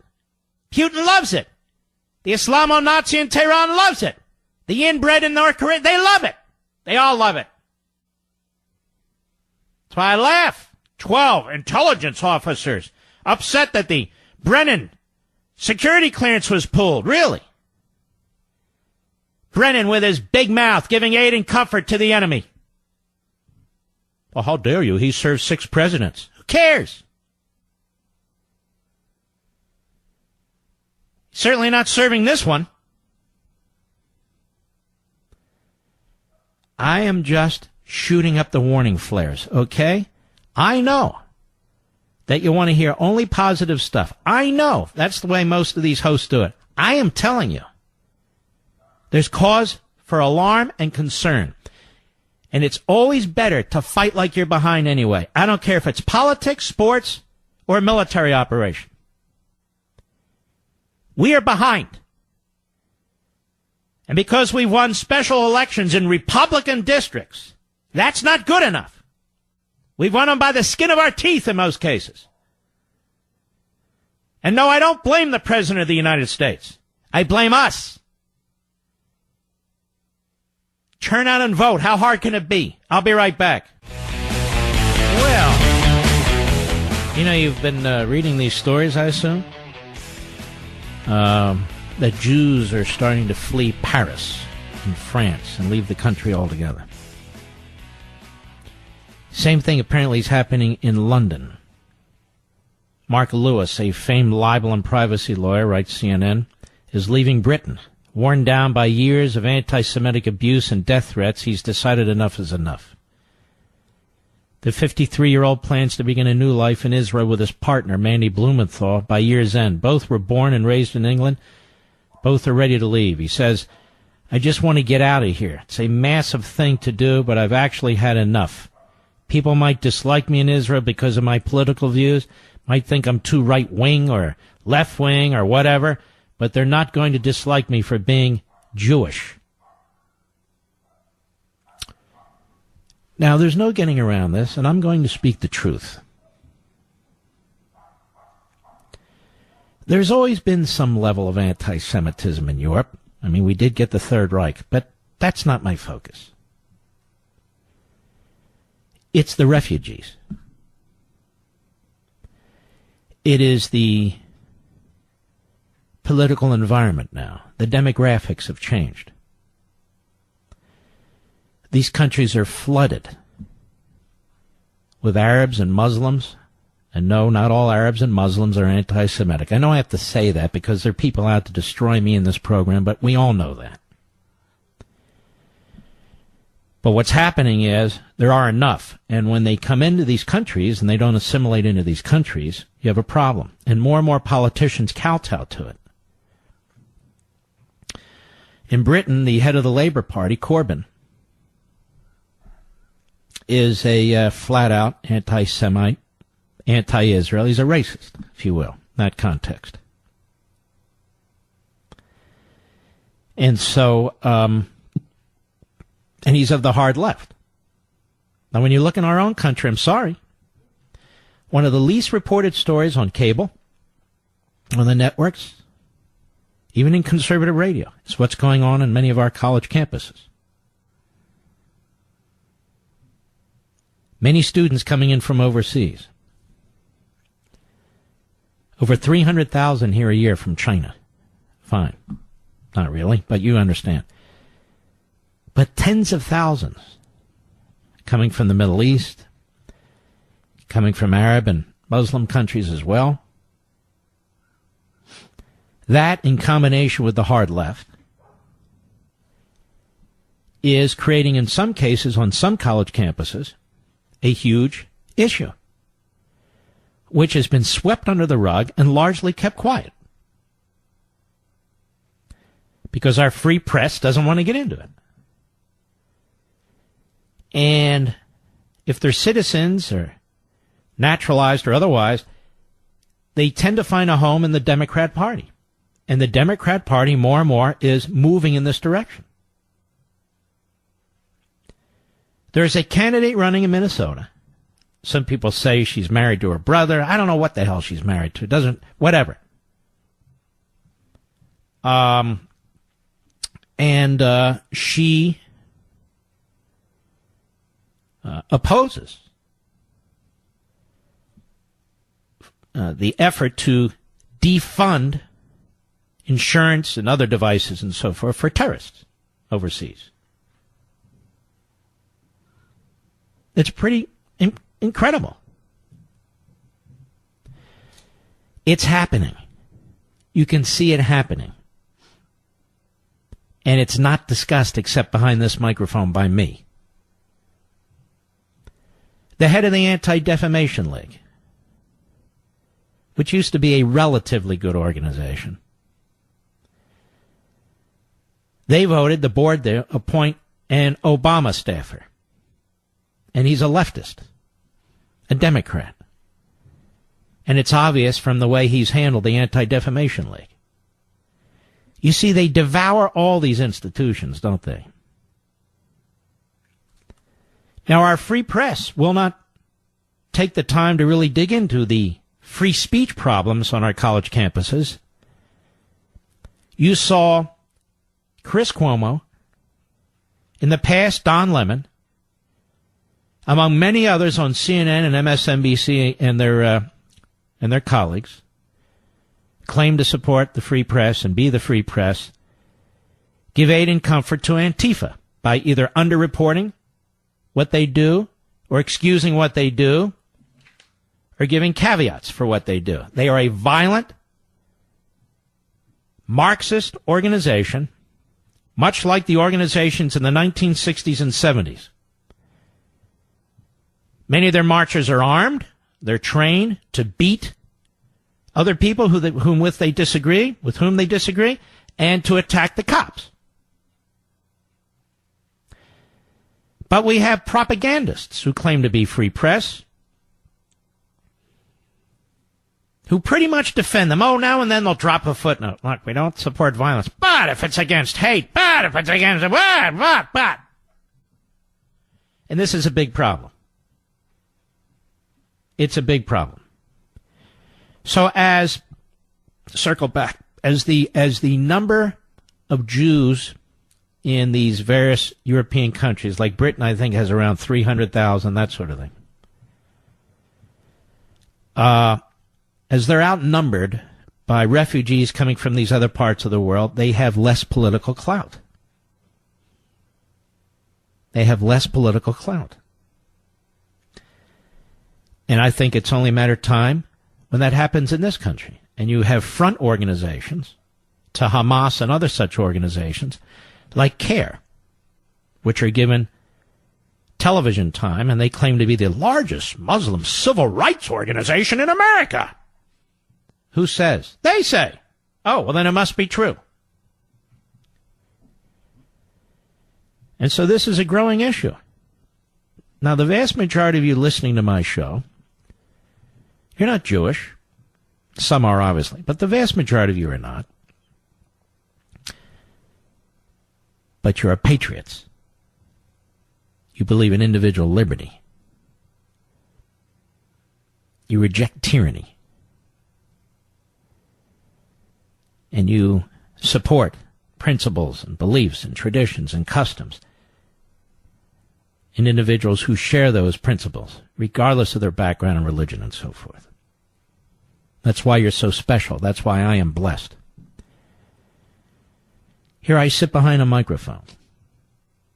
Putin loves it. The Islamo-Nazi in Tehran loves it. The inbred in North Korea, they love it. They all love it. That's why I laugh. 12 intelligence officers upset that the Brennan security clearance was pulled. Really? Brennan with his big mouth giving aid and comfort to the enemy. Well, how dare you? He served 6 presidents. Who cares? Certainly not serving this one. I am just shooting up the warning flares, okay? I know that you want to hear only positive stuff. I know that's the way most of these hosts do it. I am telling you, there's cause for alarm and concern. And it's always better to fight like you're behind anyway. I don't care if it's politics, sports, or military operation. We are behind. And because we won special elections in Republican districts, that's not good enough. We've won them by the skin of our teeth in most cases. And no, I don't blame the President of the United States. I blame us. Turn out and vote. How hard can it be? I'll be right back. Well, you know, you've been reading these stories, I assume? That Jews are starting to flee Paris and France and leave the country altogether. Same thing apparently is happening in London. Mark Lewis, a famed libel and privacy lawyer, writes CNN, is leaving Britain. Worn down by years of anti-Semitic abuse and death threats, he's decided enough is enough. The 53-year-old plans to begin a new life in Israel with his partner, Mandy Blumenthal, by year's end. Both were born and raised in England. Both are ready to leave. He says, I just want to get out of here. It's a massive thing to do, but I've actually had enough. People might dislike me in Israel because of my political views, might think I'm too right-wing or left-wing or whatever, but they're not going to dislike me for being Jewish. Now, there's no getting around this, and I'm going to speak the truth. There's always been some level of anti-Semitism in Europe. I mean, we did get the Third Reich, but that's not my focus. It's the refugees. It is the political environment now. The demographics have changed. These countries are flooded with Arabs and Muslims. And no, not all Arabs and Muslims are anti-Semitic. I know I have to say that because there are people out to destroy me in this program, but we all know that. But what's happening is there are enough. And when they come into these countries and they don't assimilate into these countries, you have a problem. And more politicians kowtow to it. In Britain, the head of the Labour Party, Corbyn, is a flat-out anti-Semite, anti-Israel. He's a racist, if you will, in that context. And so, and he's of the hard left. Now, when you look in our own country, I'm sorry, one of the least reported stories on cable, on the networks, even in conservative radio, is what's going on in many of our college campuses. Many students coming in from overseas. Over 300,000 here a year from China. Fine. Not really, but you understand. But tens of thousands coming from the Middle East, coming from Arab and Muslim countries as well. That, in combination with the hard left, is creating, in some cases, on some college campuses, a huge issue, which has been swept under the rug and largely kept quiet. Because our free press doesn't want to get into it. And if they're citizens or naturalized or otherwise, they tend to find a home in the Democrat Party. And the Democrat Party more and more is moving in this direction. There's a candidate running in Minnesota. Some people say she's married to her brother. I don't know what the hell she's married to. Whatever. She opposes the effort to defund insurance and other devices and so forth for terrorists overseas. It's pretty incredible. It's happening. You can see it happening. And it's not discussed except behind this microphone by me. The head of the Anti-Defamation League, which used to be a relatively good organization, they voted, the board there, appoint an Obama staffer. And he's a leftist, a Democrat. And it's obvious from the way he's handled the Anti-Defamation League. You see, they devour all these institutions, don't they? Now, our free press will not take the time to really dig into the free speech problems on our college campuses. You saw Chris Cuomo, in the past Don Lemon, among many others on CNN and MSNBC and their colleagues, claim to support the free press and be the free press, give aid and comfort to Antifa by either underreporting what they do or excusing what they do or giving caveats for what they do. They are a violent, Marxist organization, much like the organizations in the 1960s and 70s. Many of their marchers are armed. They're trained to beat other people with whom they disagree, and to attack the cops. But we have propagandists who claim to be free press, who pretty much defend them. Oh, now and then they'll drop a footnote. Look, we don't support violence, but if it's against hate, but if it's against but. And this is a big problem. It's a big problem. So circle back, as the number of Jews in these various European countries, like Britain, I think, has around 300,000, that sort of thing. As they're outnumbered by refugees coming from these other parts of the world, they have less political clout. They have less political clout. And I think it's only a matter of time when that happens in this country. And you have front organizations to Hamas and other such organizations like CARE, which are given television time, and they claim to be the largest Muslim civil rights organization in America. Who says? They say. Oh, well, then it must be true. And so this is a growing issue. Now, the vast majority of you listening to my show, you're not Jewish. Some are, obviously, but the vast majority of you are not. But you are patriots. You believe in individual liberty. You reject tyranny. And you support principles and beliefs and traditions and customs in individuals who share those principles, regardless of their background and religion and so forth. That's why you're so special. That's why I am blessed. Here I sit behind a microphone,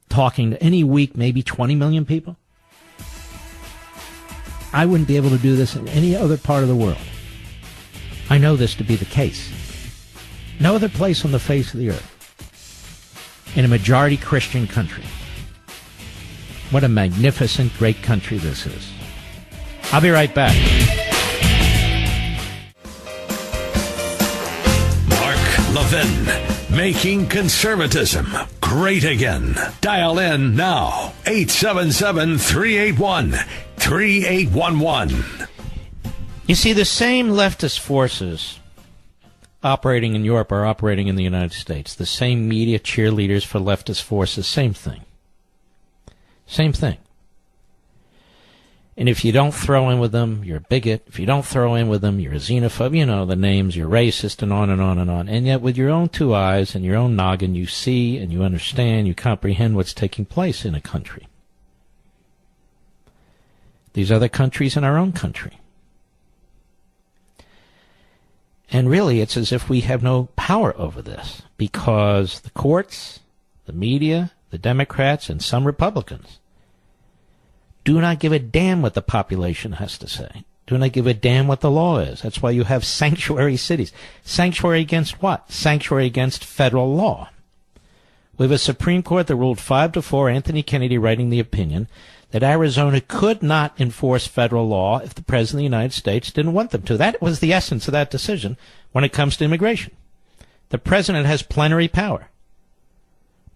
talking to any week maybe 20 million people. I wouldn't be able to do this in any other part of the world. I know this to be the case. No other place on the face of the earth, in a majority Christian country. What a magnificent, great country this is. I'll be right back. Mark Levin, making conservatism great again. Dial in now, 877-381-3811. You see, the same leftist forces operating in Europe are operating in the United States. The same media cheerleaders for leftist forces, same thing. Same thing. And if you don't throw in with them, you're a bigot. If you don't throw in with them, you're a xenophobe. You know the names, you're racist, and on and on and on. And yet with your own two eyes and your own noggin, you see and you understand, you comprehend what's taking place in a country. These other countries and our own country. And really, it's as if we have no power over this, because the courts, the media, the Democrats, and some Republicans do not give a damn what the population has to say. Do not give a damn what the law is. That's why you have sanctuary cities. Sanctuary against what? Sanctuary against federal law. We have a Supreme Court that ruled 5-4, Anthony Kennedy writing the opinion, that Arizona could not enforce federal law if the President of the United States didn't want them to. That was the essence of that decision when it comes to immigration. The President has plenary power.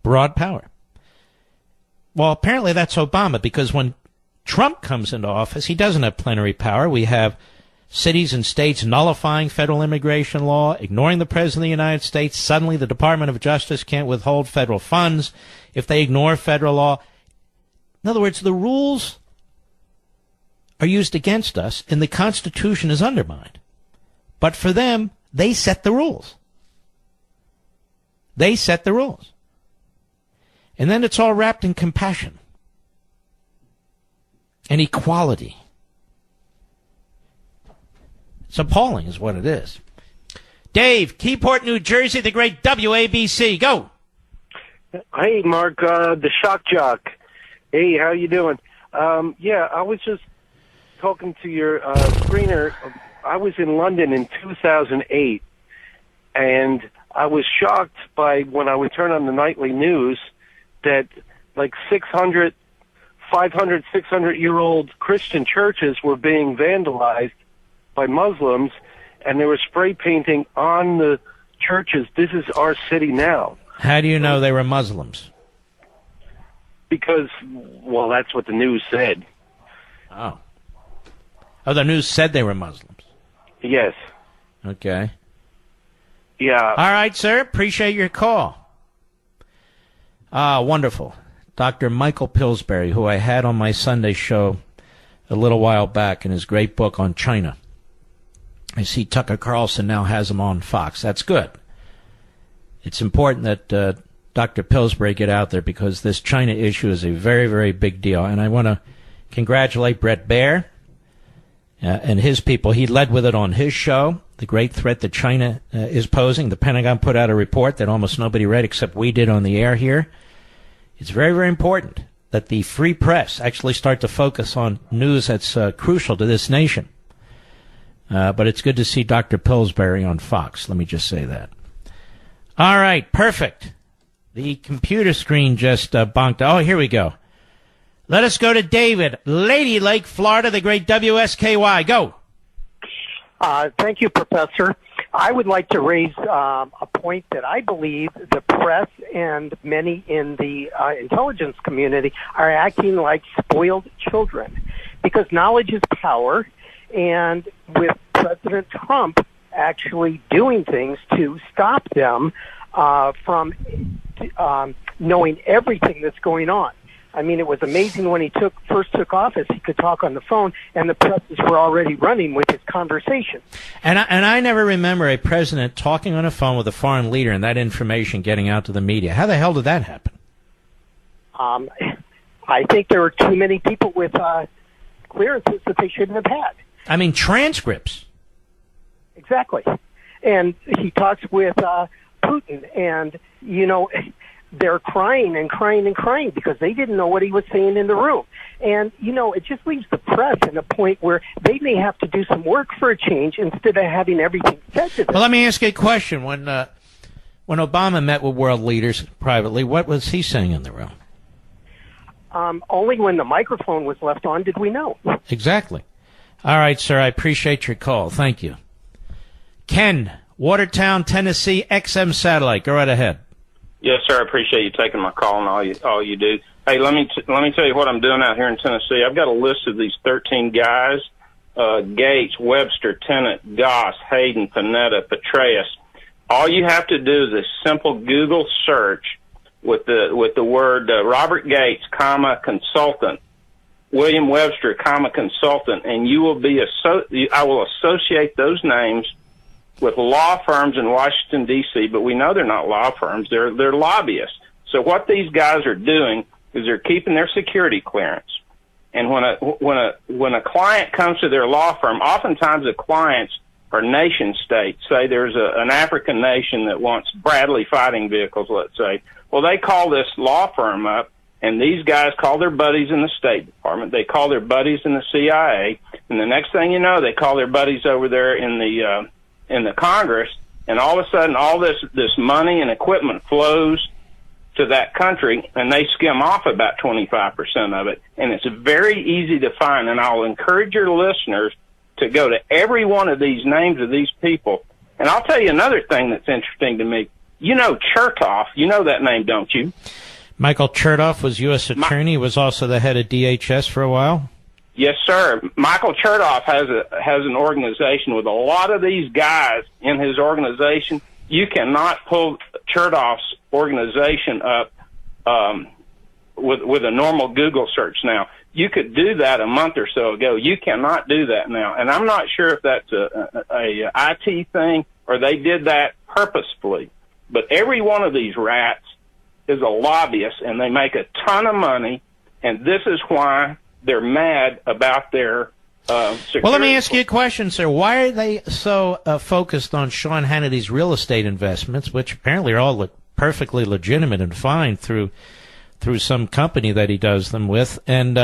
Broad power. Well, apparently that's Obama, because when Trump comes into office, he doesn't have plenary power. We have cities and states nullifying federal immigration law, ignoring the President of the United States. Suddenly the Department of Justice can't withhold federal funds if they ignore federal law. In other words, the rules are used against us, and the Constitution is undermined. But for them, they set the rules. They set the rules. And then it's all wrapped in compassion and equality. It's appalling is what it is. Dave, Keyport, New Jersey, the great WABC. Go. Hey, Mark, the shock jock. Hey, how you doing? Yeah, I was just talking to your screener. I was in London in 2008, and I was shocked by when I would turn on the nightly news that like 500, 600-year-old Christian churches were being vandalized by Muslims, and they were spray painting on the churches, "This is our city now." How do you know they were Muslims? Because, well, that's what the news said. Oh. Oh, the news said they were Muslims. Yes. Okay. Yeah. All right, sir. Appreciate your call. Ah, wonderful. Dr. Michael Pillsbury, who I had on my Sunday show a little while back in his great book on China. I see Tucker Carlson now has him on Fox. That's good. It's important that Dr. Pillsbury get out there, because this China issue is a very, very big deal. And I want to congratulate Bret Baier and his people. He led with it on his show, the great threat that China is posing. The Pentagon put out a report that almost nobody read except we did on the air here. It's very, very important that the free press actually start to focus on news that's crucial to this nation. But it's good to see Dr. Pillsbury on Fox. Let me just say that. All right, perfect. The computer screen just bonked. Oh, here we go. Let us go to David, Lady Lake, Florida, the great WSKY. Go. Thank you, Professor. I would like to raise a point that I believe the press and many in the intelligence community are acting like spoiled children, because knowledge is power, and with President Trump actually doing things to stop them from knowing everything that's going on. I mean, it was amazing when he first took office. He could talk on the phone, and the presses were already running with his conversation. And I never remember a president talking on a phone with a foreign leader and that information getting out to the media. How the hell did that happen? I think there were too many people with clearances that they shouldn't have had. I mean, transcripts. Exactly. And he talks with Putin, and, they're crying and crying and crying because they didn't know what he was saying in the room. And, it just leaves the press in a point where they may have to do some work for a change instead of having everything said to them. Well, let me ask you a question. When Obama met with world leaders privately, what was he saying in the room? Only when the microphone was left on did we know. Exactly. All right, sir, I appreciate your call. Thank you. Ken, Watertown, Tennessee, XM Satellite. Go right ahead. Yes, sir. I appreciate you taking my call and all you do. Hey, let me tell you what I'm doing out here in Tennessee. I've got a list of these 13 guys: Gates, Webster, Tennant, Goss, Hayden, Panetta, Petraeus. All you have to do is a simple Google search with the word Robert Gates, consultant, William Webster, consultant, and you will be I will associate those names with law firms in Washington, D.C., but we know they're not law firms. They're lobbyists. So what these guys are doing is they're keeping their security clearance. And when a client comes to their law firm, oftentimes the clients are nation states. Say there's an African nation that wants Bradley fighting vehicles, let's say. Well, they call this law firm up, and these guys call their buddies in the State Department. They call their buddies in the CIA, and the next thing you know, they call their buddies over there in the Congress, and all of a sudden all this money and equipment flows to that country, and they skim off about 25% of it, and it's very easy to find. And I'll encourage your listeners to go to every one of these names of these people. And I'll tell you another thing that's interesting to me. Chertoff, you know that name, don't you? Michael Chertoff was U.S. Attorney. He was also the head of DHS for a while. Yes, sir. Michael Chertoff has an organization with a lot of these guys in his organization. You cannot pull Chertoff's organization up with a normal Google search now. You could do that a month or so ago. You cannot do that now. And I'm not sure if that's a IT thing or they did that purposefully. But every one of these rats is a lobbyist, and they make a ton of money, and this is why they're mad about their security. Well, let me ask you a question, sir. Why are they so focused on Sean Hannity's real estate investments, which apparently are all perfectly legitimate and fine through some company that he does them with, and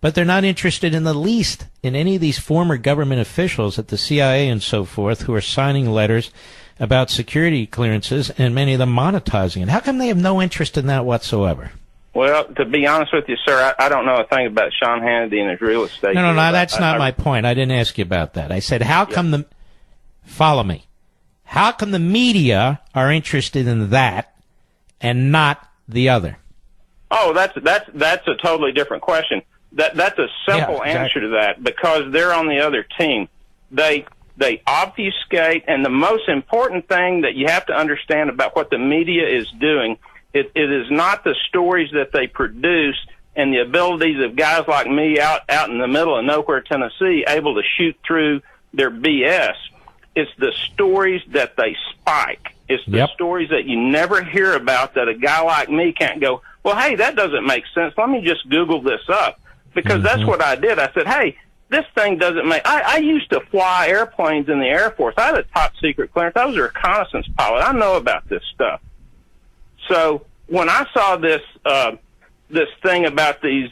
but they're not interested in the least in any of these former government officials at the CIA and so forth who are signing letters about security clearances and many of them monetizing it? How come they have no interest in that whatsoever? Well, to be honest with you, sir, I don't know a thing about Sean Hannity and his real estate. No, that's not my point. I didn't ask you about that. I said, follow me. How come the media are interested in that and not the other? Oh, that's a totally different question. That's a simple answer to that, because they're on the other team. They obfuscate, and the most important thing that you have to understand about what the media is doing, it is not the stories that they produce and the abilities of guys like me out in the middle of nowhere, Tennessee, able to shoot through their BS. It's the stories that they spike. It's the stories that you never hear about that a guy like me can't go, well, hey, that doesn't make sense. Let me just Google this up. Because that's what I did. I said, hey, this thing doesn't make... I used to fly airplanes in the Air Force. I had a top secret clearance. I was a reconnaissance pilot. I know about this stuff. So when I saw this thing about these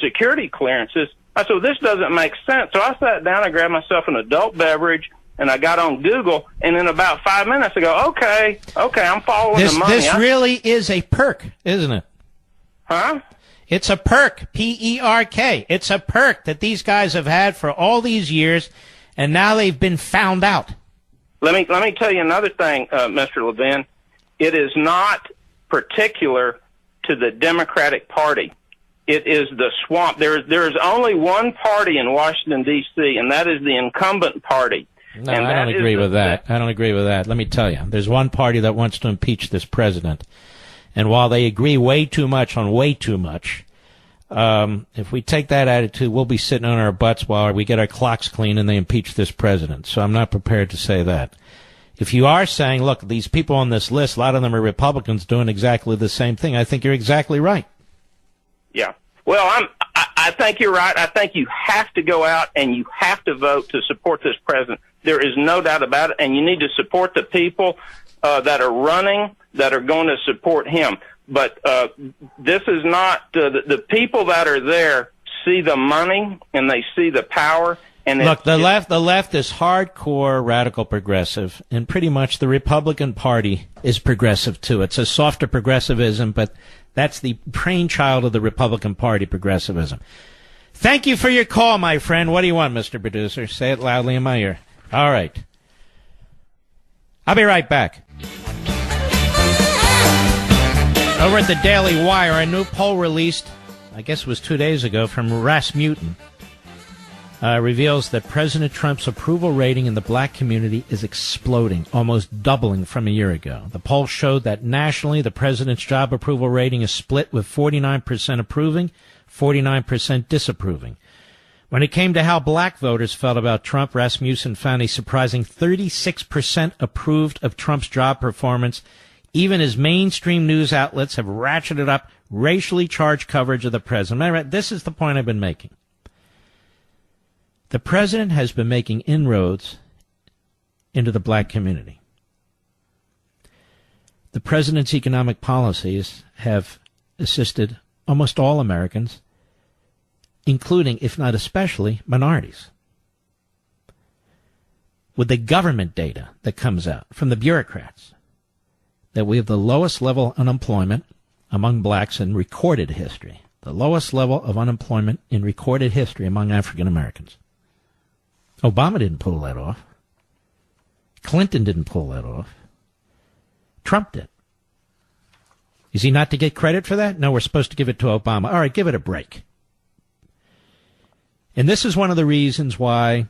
security clearances, I said, well, this doesn't make sense. So I sat down, I grabbed myself an adult beverage, and I got on Google, and in about 5 minutes I go, okay, I'm following the money. This really is a perk, isn't it? Huh? It's a perk, P-E-R-K. It's a perk that these guys have had for all these years, and now they've been found out. Let me tell you another thing, Mr. Levin. It is not particular to the Democratic Party. It is the swamp. There's only one party in Washington, D.C., and that is the incumbent party. No, I don't agree with that. I don't agree with that. Let me tell you. There's one party that wants to impeach this president. And while they agree way too much on way too much, if we take that attitude, we'll be sitting on our butts while we get our clocks clean and they impeach this president. So I'm not prepared to say that. If you are saying, look, these people on this list, a lot of them are Republicans doing exactly the same thing, I think you're exactly right. Yeah. Well, I think you're right. I think you have to go out and you have to vote to support this president. There is no doubt about it. And you need to support the people that are running, that are going to support him. But this is not the people that are there see the money and they see the power. And look, the left is hardcore radical progressive, and pretty much the Republican Party is progressive too. It's a softer progressivism, but that's the brainchild of the Republican Party, progressivism. Thank you for your call, my friend. What do you want, Mr. Producer? Say it loudly in my ear. All right. I'll be right back. Over at the Daily Wire, a new poll released, I guess it was 2 days ago, from Rasmussen, reveals that President Trump's approval rating in the black community is exploding, almost doubling from a year ago. The poll showed that nationally, the president's job approval rating is split, with 49% approving, 49% disapproving. When it came to how black voters felt about Trump, Rasmussen found a surprising 36% approved of Trump's job performance. Even as mainstream news outlets have ratcheted up racially charged coverage of the president. This is the point I've been making. The president has been making inroads into the black community. The president's economic policies have assisted almost all Americans, including, if not especially, minorities. With the government data that comes out from the bureaucrats, that we have the lowest level of unemployment among blacks in recorded history, the lowest level of unemployment in recorded history among African Americans. Obama didn't pull that off. Clinton didn't pull that off. Trump did. Is he not to get credit for that? No, we're supposed to give it to Obama. All right, give it a break. And this is one of the reasons why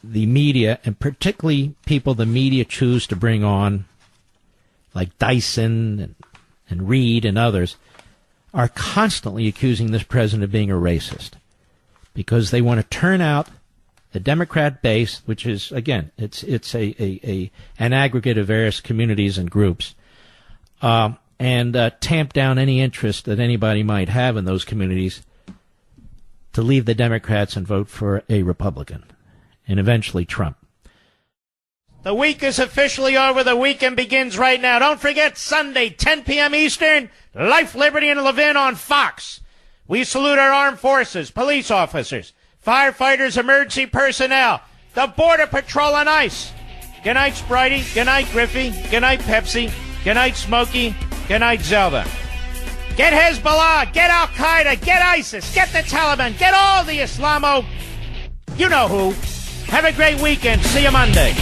the media, and particularly people the media choose to bring on, like Dyson and Reed and others, are constantly accusing this president of being a racist, because they want to turn out the Democrat base, which is, again, it's an aggregate of various communities and groups, and tamp down any interest that anybody might have in those communities, to leave the Democrats and vote for a Republican, and eventually Trump. The week is officially over. The weekend begins right now. Don't forget, Sunday, 10 p.m. Eastern, Life, Liberty, and Levin on Fox. We salute our armed forces, police officers, firefighters, emergency personnel, the Border Patrol and ICE. Good night, Spritey. Good night, Griffey. Good night, Pepsi. Good night, Smokey. Good night, Zelda. Get Hezbollah. Get Al-Qaeda. Get ISIS. Get the Taliban. Get all the Islamo. You know who. Have a great weekend. See you Monday.